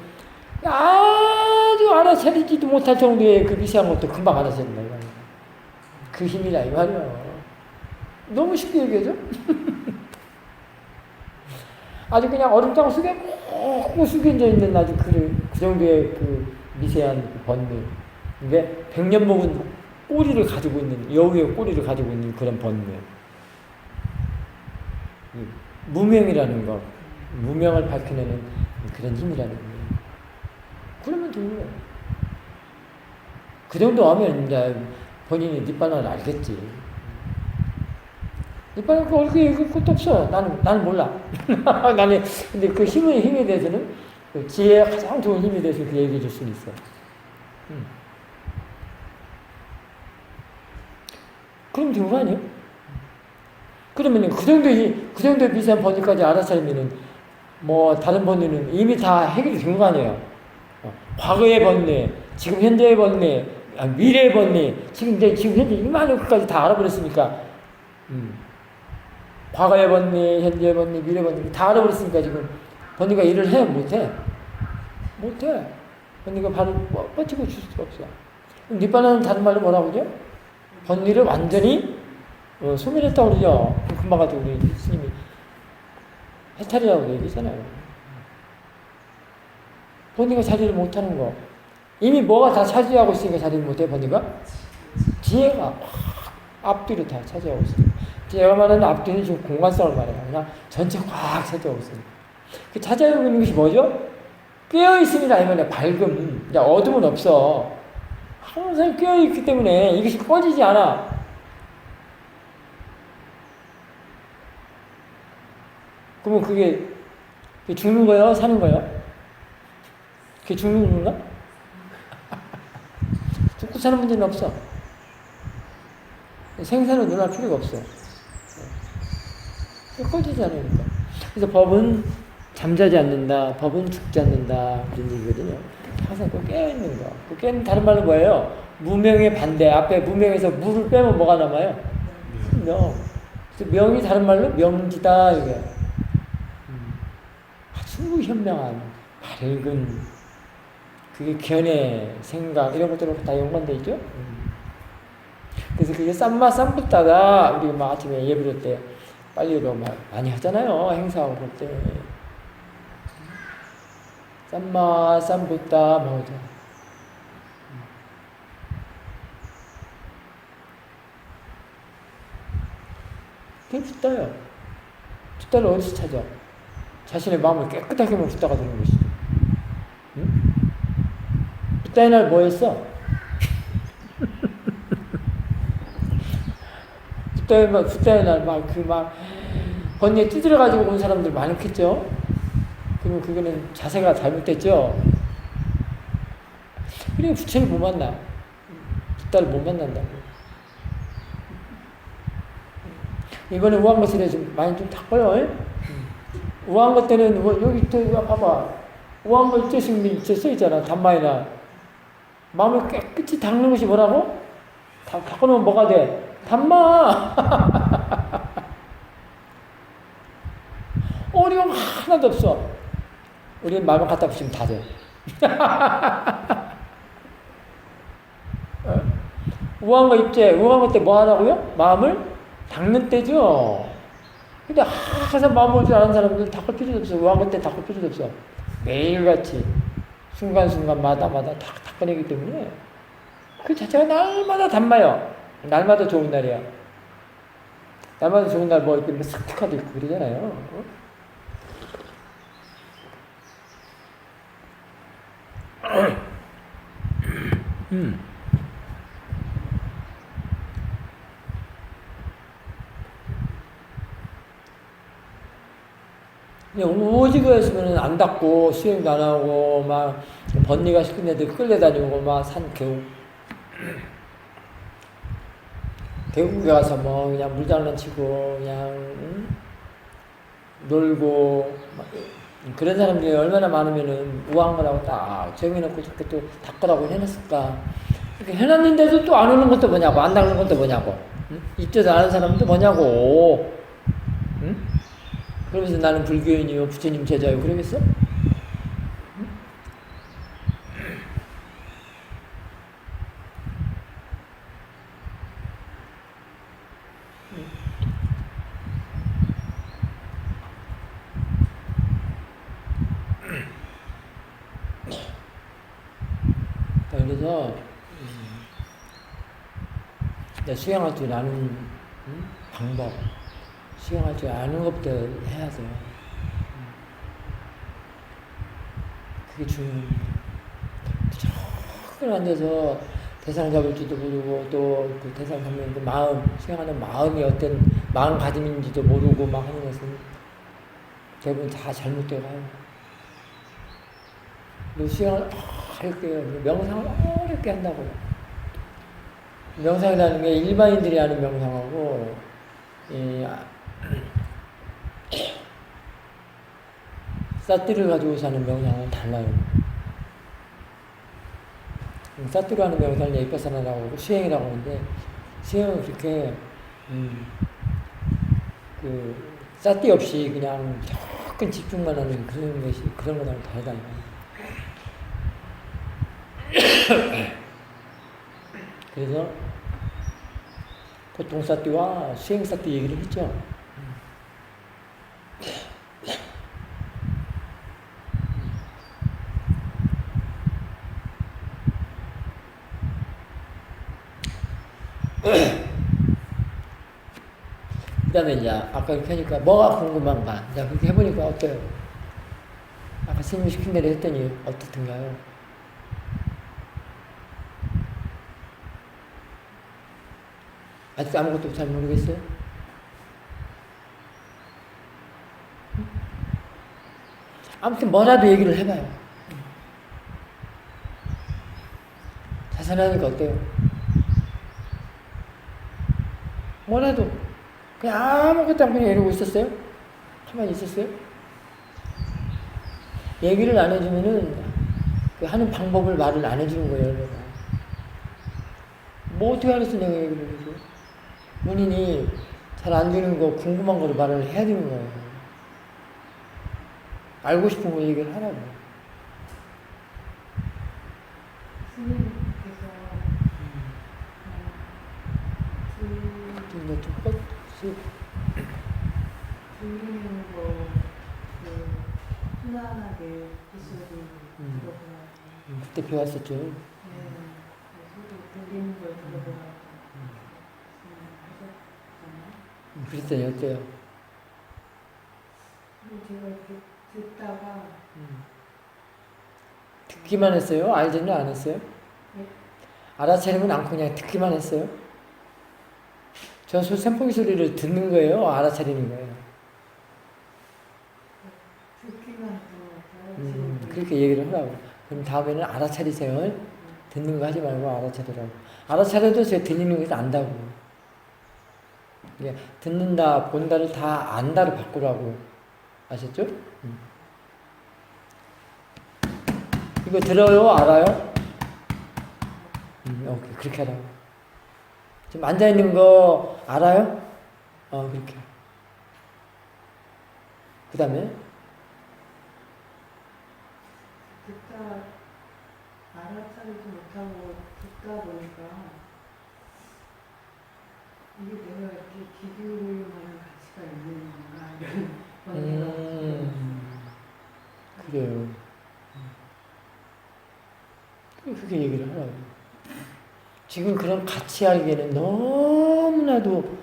아주 알아차리지도 못할 정도의 그 미세한 것도 금방 알아차린다. 그 힘이라 이 말이야. 너무 쉽게 얘기하죠? 아주 그냥 얼음장 속에 꼭 숙여져 있는 아주 그 정도의 그 미세한 그 번뇌. 이게 100년 먹은 꼬리를 가지고 있는, 여우의 꼬리를 가지고 있는 그런 번뇌. 무명이라는 거, 무명을 밝혀내는 그런 힘이라는 거예요. 그러면 되는 거예요. 그 정도 하면 이제 본인이 니빠나를 알겠지. 니빠나 그 얼굴에 얘기할 것도 없어. 나는 몰라. 나는, 근데 그 힘에 대해서는, 그 지혜의 가장 좋은 힘에 대해서 그 얘기해 줄 수는 있어. 그럼 되는 거 아니에요? 그러면 그 정도의 미세한 번뇌까지 알아차리면은, 뭐, 다른 번뇌는 이미 다 해결이 된 거 아니에요? 과거의 번뇌, 지금 현재의 번뇌, 미래의 번뇌, 지금 현재 이만한 것까지 다 알아버렸으니까, 과거의 번뇌, 현재의 번뇌, 미래의 번뇌 다 알아버렸으니까 지금 번뇌가 일을 해? 못해? 못해. 번뇌가 바로 뻗치고 줄 수가 없어. 니빠나는 다른 말로 뭐라고 그러죠? 번뇌를 완전히 소멸했다고 그러죠. 금방 가지고 우리 스님이 해탈이라고 얘기했잖아요. 번뇌가 자리를 못하는 거. 이미 뭐가 다 차지하고 있으니까 자리를 못해, 번뇌가? 지혜가 앞뒤로 다 차지하고 있으니까. 지혜가 말하는 앞뒤는 지금 공간성을 말해요. 그냥 전체 꽉 차지하고 있으니까. 그 차지하고 있는 것이 뭐죠? 깨어있음이라 하면 밝음. 이제 어둠은 없어. 항상 깨어있기 때문에 이것이 꺼지지 않아. 그러면 그게 죽는 거예요? 사는 거예요? 그게 죽는 건가? 죽고 사는 문제는 없어. 생사는 논할 필요가 없어. 꺼지지 않으니까. 그래서 법은 잠자지 않는다. 법은 죽지 않는다. 그런 얘기거든요. 항상 그 깨어있는 거. 그 깨는 다른 말로 뭐예요? 무명의 반대. 앞에 무명에서 무를 빼면 뭐가 남아요? 명. 그래서 명이 다른 말로 명지다. 이게. 아주 현명한, 밝은, 그게 견해, 생각, 이런 것들로 다 연관되어 있죠? 그래서 그게 쌈붙다가, 우리 막 아침에 예배를 때, 빨리로 막 많이 하잖아요. 행사하고 그럴 때. 쌈붙다, 뭐, 그게 붓다요. 붓다를 어디서 찾아? 자신의 마음을 깨끗하게 하면 붓다가 되는 것이죠. 응? 붓다의 날 뭐 했어? 붓다의 날 번뇌에 찌들어가지고 온 사람들 많겠죠? 그러면 그거는 자세가 잘못됐죠? 그리고 부처를 못 만나. 붓다를 못 만난다고. 이번에 우한 것에 좀 많이 좀 닦아요. 우한 것 때는 여기 또 봐봐. 우한 것 일제식 써 있잖아. 단마이나 마음을 깨끗이 닦는 것이 뭐라고? 닦아놓으면 뭐가 돼? 단마. 어려움 하나도 없어. 우리 마음을 갖다 붙이면 다 돼. 우한 거 입제, 우한 거 때 뭐 하라고요? 마음을 닦는 때죠. 근데 항상 마음 올 줄 아는 사람들 닦을 필요도 없어. 우한 거 때 닦을 필요도 없어. 매일같이 순간순간마다 다 닦아내기 때문에 그 자체가 날마다 단마요. 날마다 좋은 날이야. 날마다 좋은 날 뭐 이렇게 삭특화도 있고 그러잖아요. 어? 오지게 했으면 안 닦고 수행도 안 하고 막 번니가 시킨 애들 끌려다니고 막 산 계곡에 가서 뭐 그냥 물장난 치고 그냥 놀고 그런 사람들이 얼마나 많으면은 우아한 거라고 딱 정해놓고 이렇게 또 닦으라고 해놨을까. 이렇게 해놨는데도 또 안 오는 것도 뭐냐고, 안 닦는 것도 뭐냐고. 응? 입제도 안 하는 사람도 뭐냐고. 응? 그러면서 나는 불교인이요, 부처님 제자요, 그러겠어? 응? 그래서 수행할 줄 아는 방법, 수행할 줄 아는 것부터 해야 돼요. 그게 중요합니다. 조금 앉아서 대상 잡을지도 모르고 또 그 대상 잡는 그 마음, 수행하는 마음이 어떤 마음가짐인지도 모르고 막 하는 것은 대부분 다 잘못되어 가요. 수행을 어렵게 해요. 명상을 어렵게 한다고요. 명상이라는 게 일반인들이 하는 명상하고 사띠를 가지고 사는 명상은 달라요. 사띠로 하는 명상을 예빠사나라고 하고 수행이라고 하는데 수행은 그렇게 사띠 없이 그냥 조금 집중만 하는 그런 것이 그런 거랑 다르다. 그래서 보통 사띠와 수행 사띠 얘기를 했죠. 그 다음에 이제 아까 이렇게 하니까 뭐가 궁금한가? 이제 그렇게 해보니까 어때요? 아까 스님이 시킨 대로 했더니 어떻든가요? 아직 아무것도 잘 모르겠어요? 아무튼 뭐라도 얘기를 해봐요. 자산하니까 어때요? 뭐라도 그냥 아무것도 안 그냥 이러고 있었어요? 가만히 있었어요? 얘기를 안 해주면은 그 하는 방법을 말을 안 해주는 거예요. 내가. 뭐 어떻게 하겠어 내가 얘기를 해줘? 본인이 잘 안 되는 거 궁금한 거를 말을 해야 되는 거예요. 알고 싶은 거 얘기를 하라고. 스님께서 들리는 거 편안하게 해주셔도 들어보라고. 그때 배웠었죠. 네, 저도 들리는 걸 들어보라고 하셨잖아요. 그랬더니 어때요? 제가 이렇게 듣다가 듣기만 했어요? 알지는 않았어요? 네? 알아차리면 않고 그냥 듣기만 했어요? 저 선풍기 소리를 듣는 거예요? 알아차리는 거예요? 듣기만 들어서 그렇게 얘기를 하라고. 그럼 다음에는 알아차리세요. 듣는 거 하지 말고 알아차리라고. 알아차려도 제가 들리는 것을 안다고. 이게 듣는다, 본다를 다 안다로 바꾸라고. 아셨죠? 이거 들어요? 알아요? 오케이. 그렇게 하라고. 지금 앉아있는 거 알아요? 그렇게. 그 다음에? 듣다 알아차리지 못하고 듣다 보니까 이게 내가 이렇게 기기를 만한 가치가 있는 건가 이런 번뇌가 그래요. 그렇게 얘기를 하라고. 지금 그런 가치 알기에는 너무나도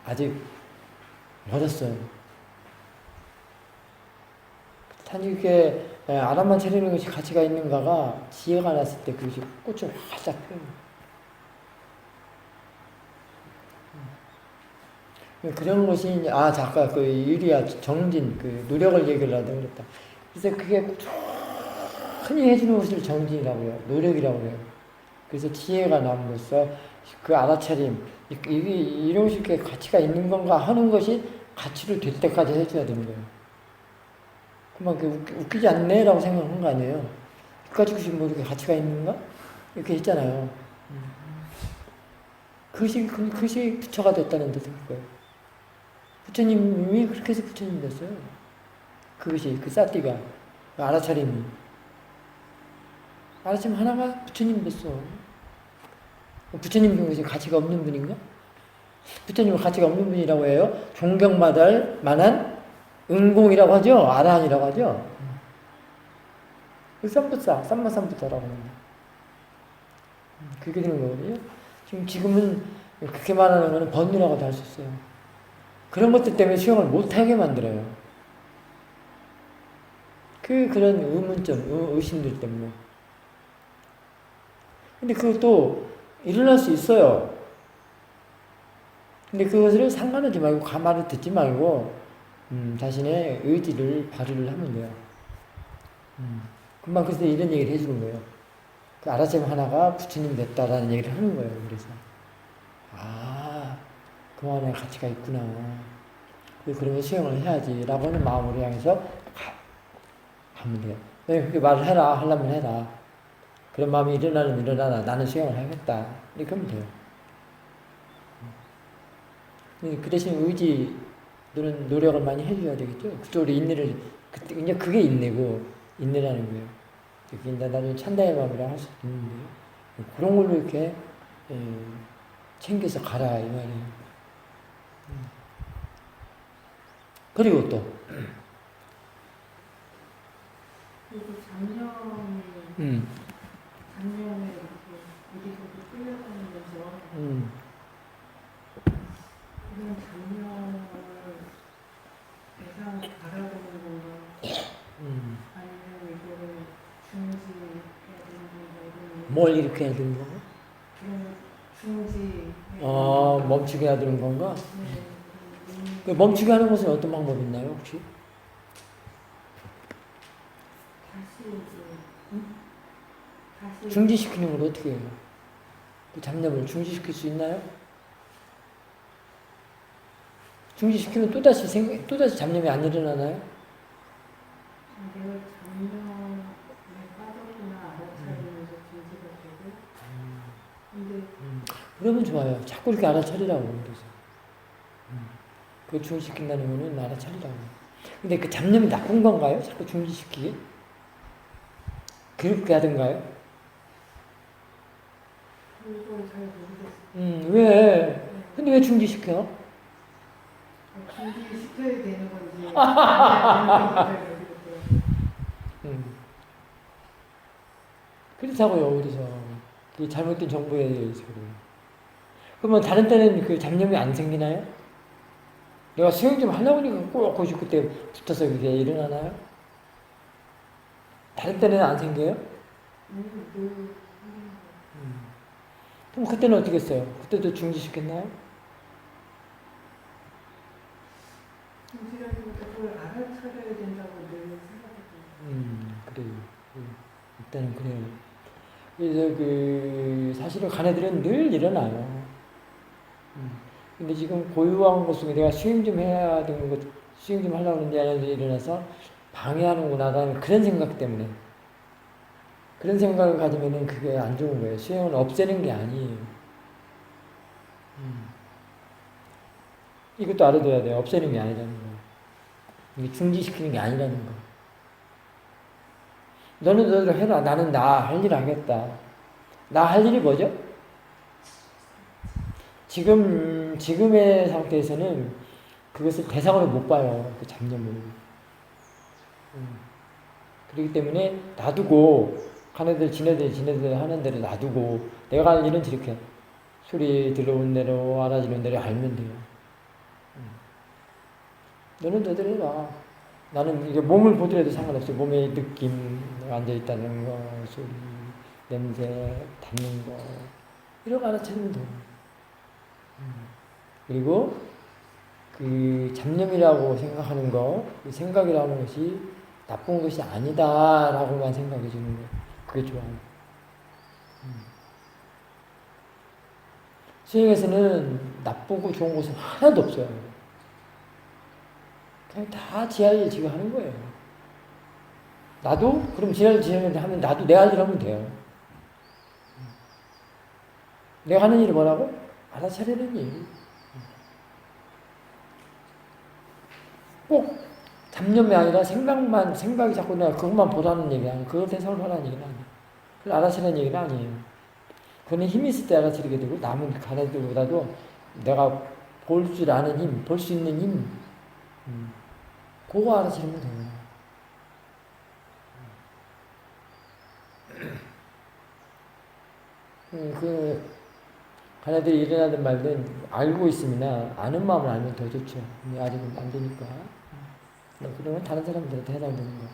아직 멀었어요. 단지 이렇게 알아만 차리는 것이 가치가 있는가가 지혜가 났을 때 그것이 꽃을 활짝 펴요. 그런 것이 아까 그 유리아 정진 그 노력을 얘기를 하다 그랬다. 그래서 그게 흔히 해주는 것을 정진이라고 해요. 노력이라고 해요. 그래서 지혜가 남으로써 그 알아차림 이게 이런 식의 가치가 있는 건가 하는 것이 가치를 될 때까지 해줘야 되는 거예요. 그만 웃기지 않네? 라고 생각한 거 아니에요. 그까지 것이 뭐 이렇게 가치가 있는가? 이렇게 했잖아요. 그것이 부처가 됐다는 뜻인 거예요. 부처님이 그렇게 해서 부처님 됐어요. 그것이, 그 싸띠가, 그 알아차림이. 알아차림 하나가 부처님 됐어. 부처님 중에서 가치가 없는 분인가? 부처님은 가치가 없는 분이라고 해요. 존경받을 만한 은공이라고 하죠. 아라한이라고 하죠. 쌈마쌈부사라고 합니다. 그렇게 되는 거거든요. 지금은 그렇게 말하는 거는 번뇌라고도 할 수 있어요. 그런 것들 때문에 수용을 못하게 만들어요. 그런 의문점, 의심들 때문에. 근데 그것도 일어날 수 있어요. 근데 그것을 상관하지 말고, 가만히 듣지 말고, 자신의 의지를 발휘를 하면 돼요. 금방 그래서 이런 얘기를 해주는 거예요. 그 알아차림 하나가 부처님 됐다라는 얘기를 하는 거예요. 그래서. 그 안에 가치가 있구나. 그러면 수행을 해야지. 라고 하는 마음으로 향해서 가면 돼요. 그렇게 말을 해라. 하려면 해라. 그런 마음이 일어나라. 나는 수행을 하겠다. 이렇게 하면 돼요. 그 대신 의지 또는 노력을 많이 해줘야 되겠죠. 그쪽으로 인내를, 이제 그게 인내고, 인내라는 거예요. 이렇게 이제 나중에 찬다의 마음이라 할 수 있는데요. 그런 걸로 이렇게, 챙겨서 가라, 이 말이에요. 그리고 또, 그리고 작년에 이렇게 어디서도 끌려다니면서 이런 작년을 대상을 바라보는 건가 아니면 이거를 중지해야 되는 건가 이런 뭘 이렇게 해야 되는 건가? 그런 중지 멈추게 해야 되는 건가? 네, 그 멈추게 하는 것은 어떤 방법이 있나요, 혹시? 다시 중지시키는 걸 어떻게 해요? 그 잡념을 중지시킬 수 있나요? 중지시키면 또다시 잡념이 안 일어나나요? 내가 작년에 빠졌구나 알아차리면서 중지가 되고 근데 그러면 좋아요. 자꾸 이렇게 알아차리라고 그래서. 그 중지시킨다는 거는 알아차리라고. 근데 그 잡념이 나쁜 건가요? 자꾸 중지시키게? 그렇게 하던가요? 그걸 잘 모르겠어요. 왜? 근데 왜 중지시켜? 중지시켜야 되는 건지 안 되는 건지 그렇다고요, 그래서. 그게 잘못된 정보에 의해서 그래요. 그러면 다른 때는 그 잡념이 안 생기나요? 내가 수행 좀 하려고 하니까 꼭 그때 붙어서 이게 일어나나요? 다른 때는 안 생겨요? 그럼 그때는 어떻게 했어요? 그때도 중지시켰나요? 중지라기보다 그걸 알아차려야 된다고 늘 생각했거든요. 그래요. 일단은 그래요. 그래서 사실은 가네들은 늘 일어나요. 근데 지금 고유한 것 속에 내가 수행 좀 해야 되는 것, 수행 좀 하려고 하는데 안에서 일어나서 방해하는구나. 라는 그런 생각 때문에. 그런 생각을 가지면은 그게 안 좋은 거예요. 수행은 없애는 게 아니에요. 이것도 알아둬야 돼요. 없애는 게 아니라는 거. 이게 중지시키는 게 아니라는 거. 너는 너대로 해라. 나는 나 할 일 하겠다. 나 할 일이 뭐죠? 지금의 상태에서는 그것을 대상으로 못 봐요. 그 잡념을. 그렇기 때문에 놔두고, 지네들 하는 대로 놔두고, 내가 할 일은 이렇게 소리 들어온 대로, 알아지는 대로 알면 돼요. 너는 너대로 해라. 나는 이게 몸을 보더라도 상관없어요. 몸의 느낌, 앉아있다는 거, 소리, 냄새, 닿는 거, 이런 거 알아채면 돼요. 그리고 그 잡념이라고 생각하는 거, 그 생각이라는 것이 나쁜 것이 아니다라고만 생각해 주는 거, 그게 좋아요. 수행에서는 나쁘고 좋은 것은 하나도 없어요. 그냥 다 지하에 지금 하는 거예요. 나도 그럼 지하에 하면 나도 내 할 일 하면 돼요. 내가 하는 일이 뭐라고? 알아차리는 일. 꼭 잡념이 아니라 생각이 자꾸 내가 그것만 보라는 얘기 아니에요. 그걸 대상으로 하라는 얘기는 아니에요. 그걸 알아차리는 얘기는 아니에요. 그거는 힘이 있을 때 알아차리게 되고, 남은 가네들보다도 내가 볼 줄 아는 힘, 볼 수 있는 힘, 그거 알아차리면 돼요. 가네들이 일어나든 말든 알고 있으면 아는 마음을 알면 더 좋죠. 근데 아직은 안 되니까. 그러면 다른 사람들한테 해당되는 거.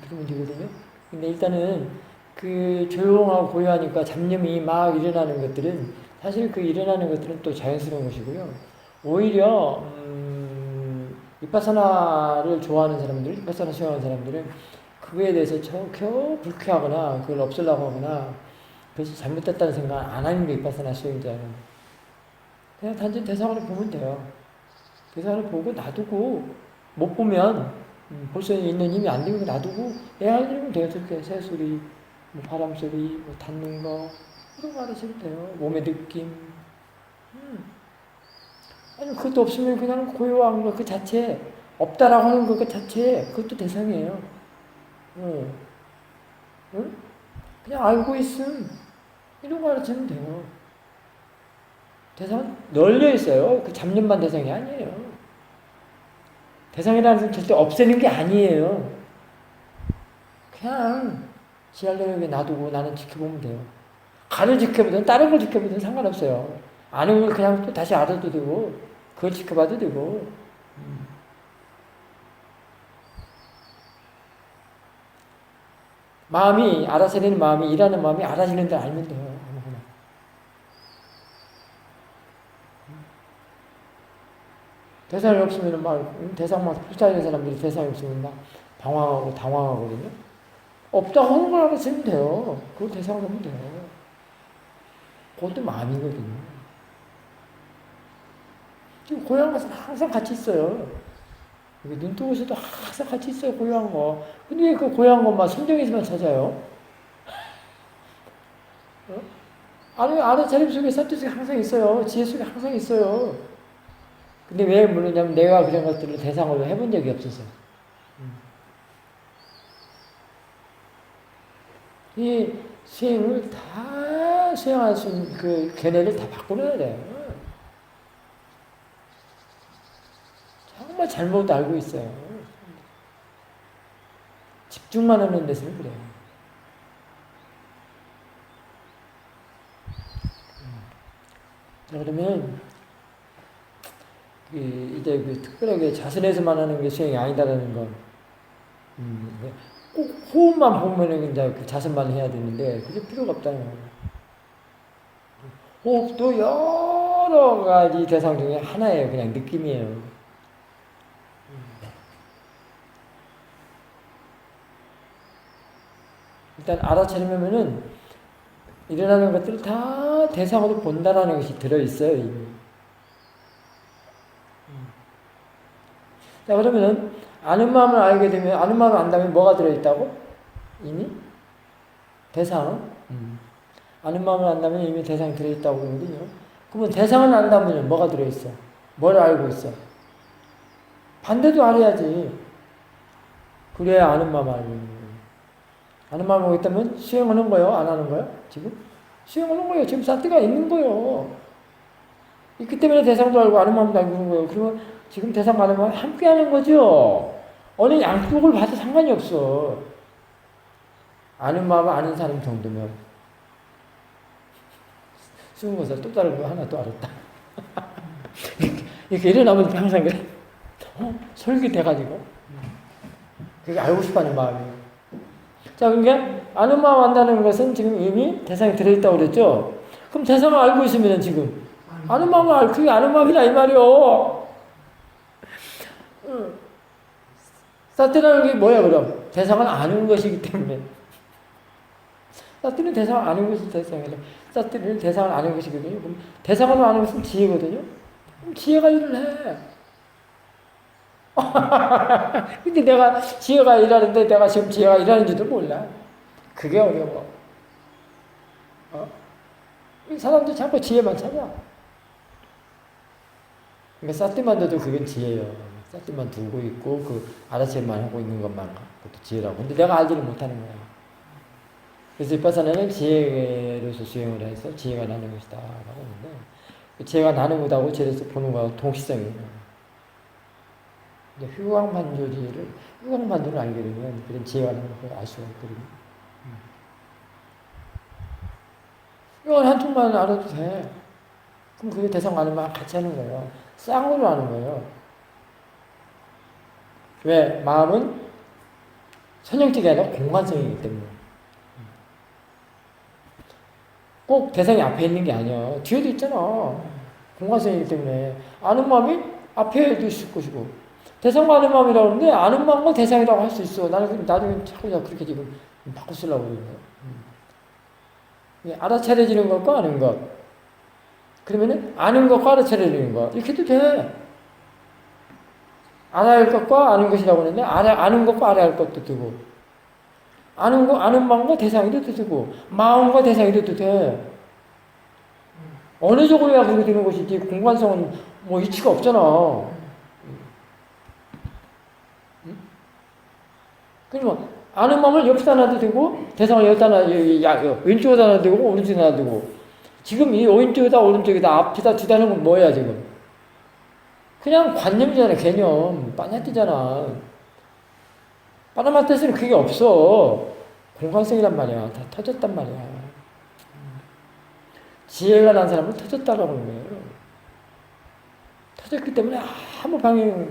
그런 문제거든요. 근데 일단은 조용하고 고요하니까 잡념이 막 일어나는 것들은 사실 그 일어나는 것들은 또 자연스러운 것이고요. 오히려 위파사나를 좋아하는 사람들, 위파사나 수행하는 사람들은 그거에 대해서 겨우 불쾌하거나 그걸 없애려고 하거나 그것이 잘못됐다는 생각 안 하는 게 위파사나 수행자예요. 그냥 단지 대상으로 보면 돼요. 대상으로 보고 놔두고 못 보면 벌써 있는 힘이 안 되면 놔두고 애 할 일이면 돼요. 저렇게 새소리, 뭐 바람소리, 뭐 닿는 거 이런 거 알아주면 돼요. 몸의 느낌. 아니 그것도 없으면 그냥 고요한 거 그 자체 없다라고 하는 거 그 자체 그것도 대상이에요. 응? 그냥 알고 있음 이런 거 알아주면 돼요. 대상 널려 있어요. 그 잡념만 대상이 아니에요. 대상이라는 것은 절대 없애는 게 아니에요. 그냥 지하려게 놔두고 나는 지켜보면 돼요. 간을 지켜보든 다른 걸 지켜보든 상관없어요. 아는 걸 그냥 또 다시 알아도 되고 그걸 지켜봐도 되고 마음이 알아차리는 마음이 일하는 마음이 알아지는 데 알면 돼요. 아무거나. 대상이 없으면 막 대상만 풀자는 사람들이 대상이 없으면 막 방황하고 당황하거든요. 없다고 하는 걸 알아차리면 돼요. 그걸 대상으로 하면 돼요. 그것도 마음이거든요. 고요한 것은 항상 같이 있어요. 눈 뜨고 있어도 항상 같이 있어요, 고요한 거. 근데 왜 그 고요한 것만 성경에서만 찾아요? 알아차림 속에 선뜻이 항상 있어요. 지혜 속에 항상 있어요. 근데 왜 모르냐면 내가 그런 것들을 대상으로 해본 적이 없어서. 이 수행을 다 수행할 수 있는 그 견해를 다 바꿔놔야 돼요. 정말 잘못 알고 있어요. 집중만 하는 데서는 그래요. 그러면 이제 특별하게 자선해서만 하는 게 수행이 아니다라는 건 꼭 호흡만 보면은 이제 그 자선만 해야 되는데 그게 필요가 없다는 거예요. 호흡도 여러 가지 대상 중에 하나예요. 그냥 느낌이에요. 일단 알아차리면은 일어나는 것들을 다 대상으로 본다라는 것이 들어있어요, 이미. 자, 그러면은, 아는 마음을 알게 되면, 아는 마음을 안다면 뭐가 들어있다고? 이미? 대상은? 아는 마음을 안다면 이미 대상이 들어있다고 그러거든요. 그러면 대상을 안다면 뭐가 들어있어? 뭘 알고 있어? 반대도 알아야지. 그래야 아는 마음을 알고 있는 거예요. 아는 마음을 알고 있다면 수행하는 거예요? 안 하는 거예요? 지금? 수행하는 거예요. 지금 사태가 있는 거예요. 있기 때문에 대상도 알고 아는 마음도 알고 있는 거예요. 그러면 지금 대상 아는 마음 함께 하는 거죠. 어느 양쪽을 봐도 상관이 없어. 아는 마음을 아는 사람 정도면. 쉬운 것을 또 다른 거 하나 또 알았다. 이렇게 일어나면 항상 그래. 솔깃해가지고. 그게 알고 싶어 하는 마음이에요. 자, 그러니까 아는 마음 안다는 것은 지금 이미 대상이 들어있다고 그랬죠? 그럼 대상을 알고 있으면 지금 아는 마음을 알고, 그게 아는 마음이라 이 말이요. 사태라는 게 뭐야, 그럼? 대상을 아는 것이기 때문에. 사태는 대상을 아는 것이 대상이라. 사태는 대상을 아는 것이거든요. 그럼 대상을 아는 것은 지혜거든요. 그럼 지혜가 일을 해. 근데 내가 지혜가 일하는데 내가 지금 지혜가 일하는지도 몰라. 그게 어려워. 이 사람도 자꾸 지혜만 찾아. 그러니까 사태만 둬도 그게 지혜예요. 사태만 두고 있고 그 알아채만 하고 있는 것만 그것도 지혜라고. 근데 내가 알지를 못하는 거야. 그래서 윗바사나는 지혜로서 수행을 해서 지혜가 나는 것이다 라고 하는데 지혜가 나는 것하고 지혜로서 보는 거하고 동시성이에요. 휴강반조를 알게 되면 그런 지혜가 나는 걸 알 수가 있거든요. 이건 한쪽만 알아도 돼. 그럼 그게 대상 아는 말 같이 하는 거예요. 쌍으로 하는 거예요. 왜? 마음은 선형적이 아니라 공간성이기 때문에. 꼭 대상이 앞에 있는 게 아니야. 뒤에도 있잖아. 공간성이기 때문에. 아는 마음이 앞에도 있을 것이고. 대상과 아는 마음이라고 하는데, 아는 마음과 대상이라고 할 수 있어. 나는 나중에 자꾸 그렇게 지금 바꿔 쓰려고 그러는 거야. 알아차려지는 것과 아는 것. 그러면은, 아는 것과 알아차려지는 것. 이렇게 해도 돼. 알아야 할 것과 아는 것이라고 하는데, 아는 것과 알아야 할 것도 되고, 아는 마음과 대상이도 되고, 마음과 대상이도 돼. 어느 쪽으로야 그렇게 되는 것이지, 공간성은 뭐 이치가 없잖아. 그러면, 아는 마음을 옆에다 놔도 되고, 대상을 여기다 왼쪽에다 놔도 되고, 오른쪽에다 놔도 되고, 지금 이 왼쪽에다 오른쪽에다 앞에다 두다는 건 뭐야, 지금? 그냥 관념이잖아, 개념. 빠냐띠잖아. 빠나마뜻에는 그게 없어. 공간성이란 말이야. 다 터졌단 말이야. 지혜가 난 사람은 터졌다라고 하는 거예요. 터졌기 때문에 아무 방향에서,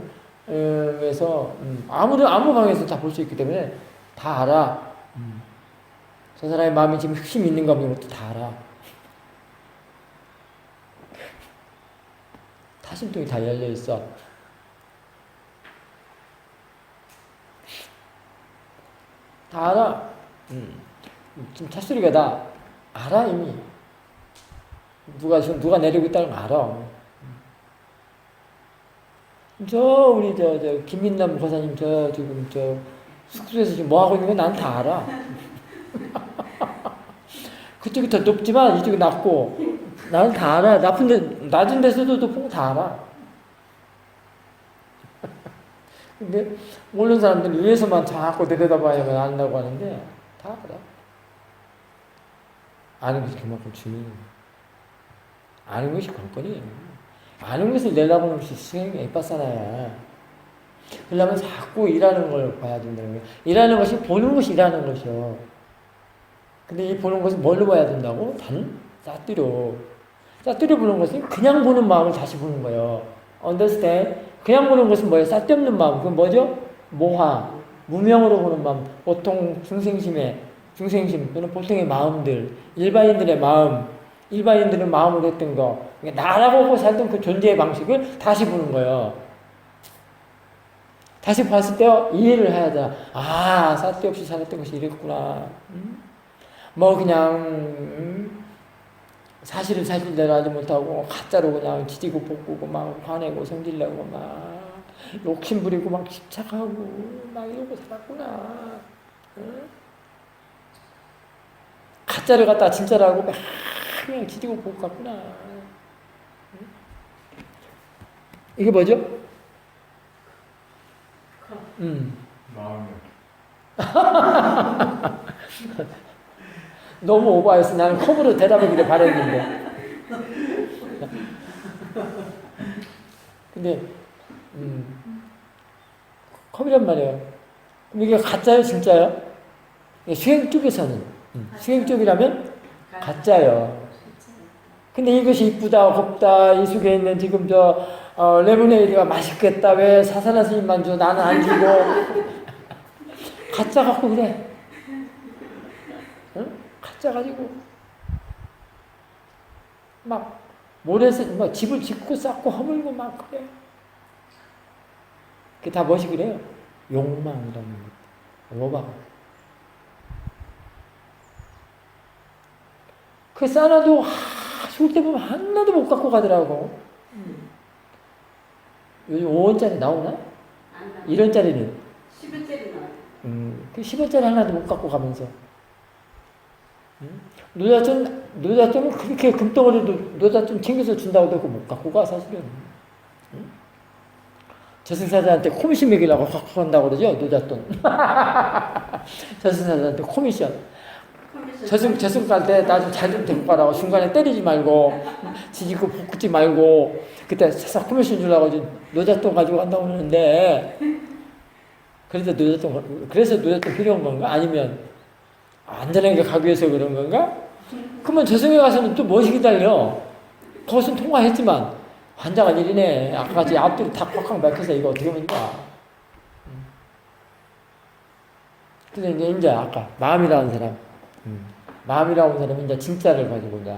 아무 방향에서 다 볼 수 있기 때문에 다 알아. 저 사람의 마음이 지금 핵심이 있는가 없는 것도 다 알아. 타심통이 다 열려있어. 다 알아. 지금 찻소리가 다 알아, 이미. 누가 내리고 있다는 거 알아. 우리 김민남 고사님 지금 숙소에서 지금 뭐 하고 있는 거 난 다 알아. 그쪽이 더 높지만 이쪽이 낮고, 나는 다 알아. 낮은 데서도 높은 거 다 알아. 근데, 모르는 사람들은 위에서만 자꾸 내려다봐야만 안다고 하는데, 다 알아. 아는 것이 그만큼 중요해요. 아는 것이 관건이에요. 아는 것을 내다보는 것이 수행의 윗바사나야. 그러려면 자꾸 일하는 걸 봐야 된다는 거예요. 일하는 것이 보는 것이 일하는 것이요. 근데 이 보는 것은 뭘로 봐야 된다고? 사띠로. 사띠로 보는 것은 그냥 보는 마음을 다시 보는 거예요. Understand? 그냥 보는 것은 뭐예요? 쓸데없는 마음. 그건 뭐죠? 모하. 무명으로 보는 마음. 보통 중생심 또는 보통의 마음들, 일반인들의 마음, 일반인들은 마음으로 했던 거, 그러니까 나라고 살던 그 존재의 방식을 다시 보는 거예요. 다시 봤을 때 이해를 해야 돼. 아, 쓸데없이 살았던 것이 이랬구나. 뭐 그냥 사실을 사실대로 하지 못하고 가짜로 그냥 지지고 볶고 막 화내고 성질내고 막 욕심부리고 막 집착하고 막 이러고 살았구나. 응? 가짜를 갖다 진짜로 하고 막 그냥 지지고 볶고 갔구나. 응? 이게 뭐죠? 마음이. 너무 오버해서 나는 컵으로 대답하기를 바랬는데. 근데 컵이란 말이에요. 그럼 이게 가짜예요, 진짜예요? 수행 쪽에서는 수행 쪽이라면 가짜예요. 근데 이것이 이쁘다, 곱다, 이 속에 있는 지금 레모네이드가 맛있겠다. 왜 사사나 스님만 줘? 나는 안 주고. 가짜 갖고 그래. 응? 가짜 가지고 막 모래에서 막 집을 짓고 쌓고 허물고 막 그래. 그게 다 무엇이 그래요? 욕망이라는 것. 로방. 그 쌓아놔도 죽을 때 보면 하나도 못 갖고 가더라고. 요즘 5원짜리 나오나? 1원짜리는? 10원짜리 나와요. 그 10원짜리 하나도 못 갖고 가면서. 노자돈 그렇게 금덩어리도 노자돈 챙겨서 준다고 해도 못 갖고 가, 사실은. 저승사자한테 코미션 매기려고 갖고 간다고 그러죠, 노자돈. 저승사자한테 코미션. 저승 갈 때 나 좀 잘 좀 데리고 가라고. 중간에 때리지 말고, 지지고 볶지 말고, 그때 사사 코미션 주려고 노자돈 가지고 간다고 그러는데, 그래서 노자돈 필요한 건가? 아니면, 안전하게 가기 위해서 그런 건가? 그러면 저승에 가서는 또 무엇이 기다려? 그것은 통과했지만, 환장한 일이네. 아까 같이 앞뒤로 다 꽉꽉 막혀서 이거 어떻게 하면 좋아? 근데 이제 아까, 마음이라는 사람. 마음이라고 하는 사람은 이제 진짜를 가지고 이제.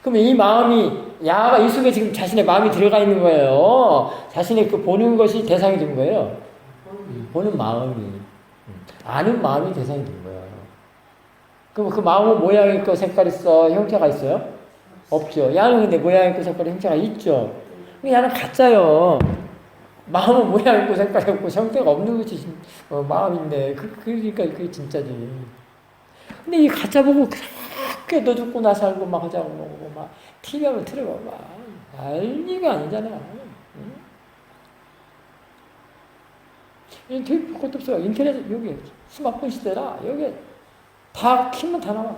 그러면 이 마음이, 야가 이 속에 지금 자신의 마음이 들어가 있는 거예요. 자신의 그 보는 것이 대상이 된 거예요. 보는 마음이. 아는 마음이 대상이 된 거예요. 그럼 그 마음은 모양 있고 색깔 있어? 형태가 있어요? 없죠. 야는 근데 모양 있고 색깔 형태가 있죠. 야는 가짜요. 마음은 모양 있고 색깔 없고 형태가 없는 것이 마음인데 그러니까 그게 진짜지. 근데 이 가짜 보고 그렇게 너 죽고 나 살고 막 하자고 뭐고 막 TV하면 틀어봐 막 난리가 아니잖아. 인터넷 볼 것도 없어요. 인터넷 여기 스마트폰 시대라 여기 다 키면 다 나와.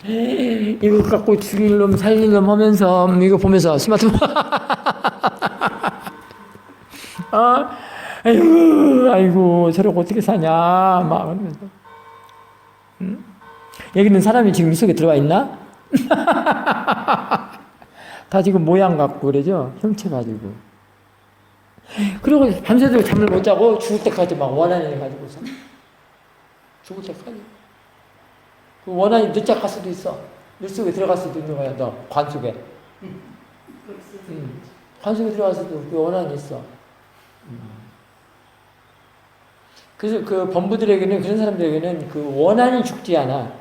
이거 갖고 죽일 놈 살릴 놈 하면서 이거 보면서 스마트폰 아이고 저러고 어떻게 사냐 막 하면서 여기는 사람이 지금 이 속에 들어가 있나? 다 지금 모양 갖고 그러죠? 형체 가지고. 그리고 밤새도록 잠을 못 자고 죽을 때까지 막 원한이 가지고 있어. 죽을 때까지. 그 원한이 늦자 갈 수도 있어. 늘 속에 들어갈 수도 있는 거야, 너. 관 속에. 관 속에 들어가서도 그 원한이 있어. 그래서 그 범부들에게는, 그런 사람들에게는 그 원한이 죽지 않아.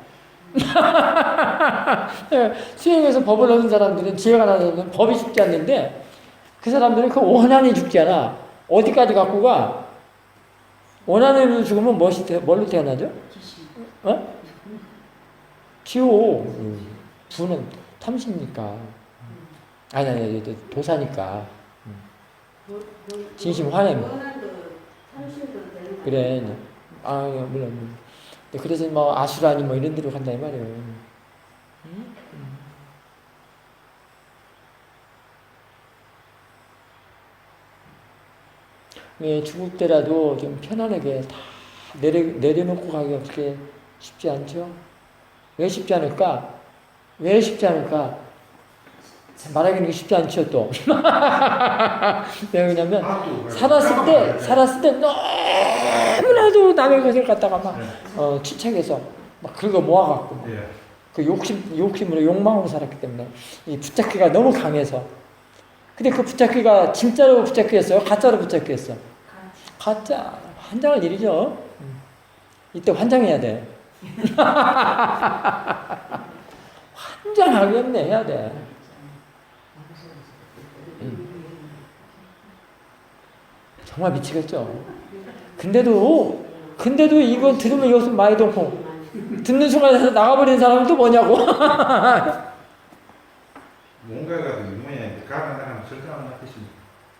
수행에서 법을 얻은 사람들은, 지혜가 나는 사람들은 법이 죽지 않는데, 그 사람들은 그 원한이 죽지 않아. 어디까지 갖고 가? 원한으로 죽으면 뭘로 태어나죠? 어? 기호. 부는 탐심이니까. 아니, 도사니까. 진심 화냄. 그래. 물론. 그래서 뭐 아수라니 뭐 이런 데로 간다 이 말이에요. 죽을 때라도 좀 편안하게 다 내려놓고 가기가 그렇게 쉽지 않죠? 왜 쉽지 않을까? 왜 쉽지 않을까? 말하기는 쉽지 않죠, 또. 왜 그러냐면, 살았을 때 너무나도 남의 것을 갖다가 막, 추측해서 막 긁어 모아갖고. 그 욕심으로 욕망으로 살았기 때문에 이 붙잡기가 너무 강해서. 근데 그 붙잡기가 진짜로 붙잡기였어요? 가짜로 붙잡기였어? 가짜. 환장할 일이죠. 이때 환장해야 돼. 환장하겠네 해야 돼. 정말 미치겠죠. 근데도 이거 들으면 여기서 많이 동포. 듣는 순간에 나가버리는 사람은 또 뭐냐고. 뭔가가 이 모양인데 가가 나가면 절대안 낫겠습니다.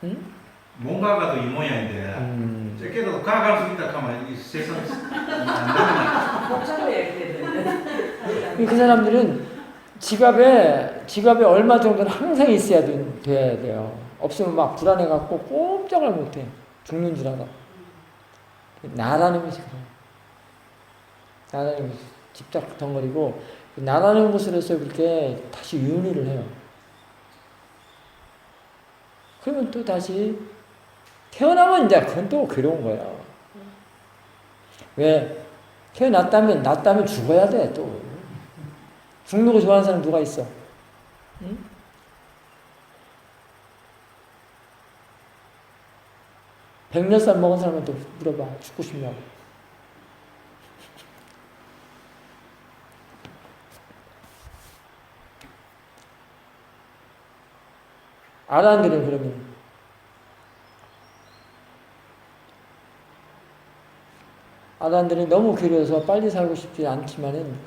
응? 뭔가가 이 모양인데 저게도 가갈 수 있다 하면 이 세상 안 복잡해 그 사람들은 지갑에 얼마 정도는 항상 있어야 돼야 돼요. 없으면 막 불안해갖고 꼼짝을 못해. 죽는 줄 알아. 나라는 것이 그래요. 나라는 것이 집착덩거리고 나라는 것으로서 그렇게 다시 윤회를 해요. 그러면 또 다시 태어나면 이제 그건 또 괴로운 거예요. 왜? 낳았다면 죽어야 돼, 또. 죽는 거 좋아하는 사람 누가 있어? 응? 100몇 살 먹은 사람한테 물어봐. 죽고 싶냐고. 아란들은 그러면 아란들은 너무 괴로워서 빨리 살고 싶지 않지만은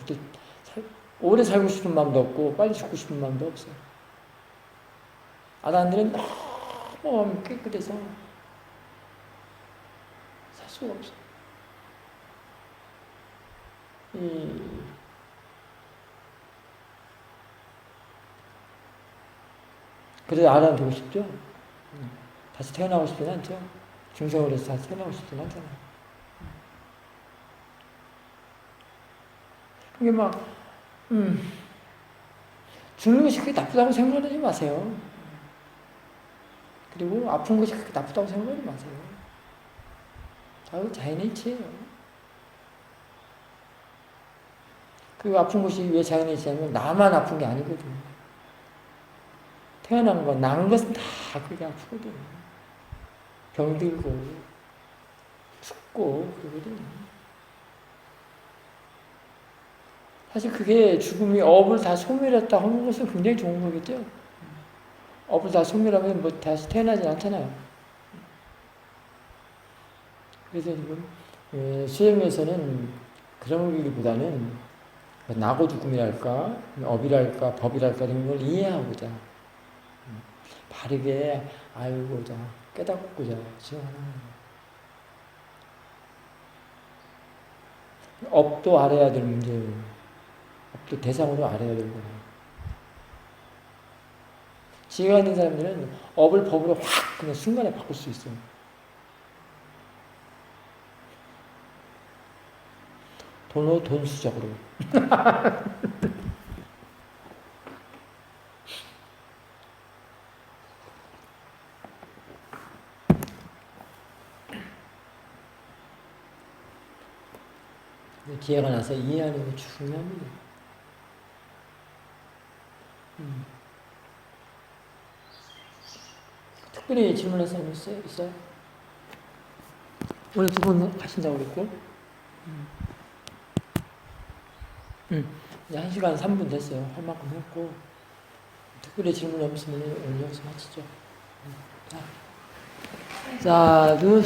오래 살고 싶은 마음도 없고 빨리 죽고 싶은 마음도 없어요. 아란들은 너무 마음이 깨끗해서 살 수가 없어. 그래서 아란 되고 싶죠? 다시 태어나고 싶진 않죠? 중생으로 해서 다시 태어나고 싶진 않잖아요. 이게 막, 죽는 것이 그렇게 나쁘다고 생각하지 마세요. 그리고 아픈 것이 그렇게 나쁘다고 생각하지 마세요. 다 자연의 이치예요. 그리고 아픈 것이 왜 자연의 이치냐면 나만 아픈 게 아니거든. 태어난 거, 난 것은 다 그게 아프거든. 병들고, 죽고, 그러거든. 사실 그게 죽음이 업을 다 소멸했다 하는 것은 굉장히 좋은 거겠죠. 업을 다 소멸하면 뭐 다시 태어나지 않잖아요. 그래서 지금 수행에서는 그런 거기보다는 나고 죽음이랄까, 업이랄까, 법이랄까 이런 걸 이해하고자 바르게 알고자 깨닫고자 수행하는 거예요. 업도 알아야 될 문제예요. 또 대상으로 알아야 될 거예요. 지혜가 있는 사람들은 업을 법으로 확 그냥 순간에 바꿀 수 있어요. 돈수적으로. 기회가 나서 이해하는 게 중요합니다. 특별히 질문할 사람 있어요? 오늘 2분 하신다고 그랬고, 이제 1시간 3분 됐어요. 할 만큼 했고, 특별히 질문 없으면 오늘 여기서 마치죠. 사두.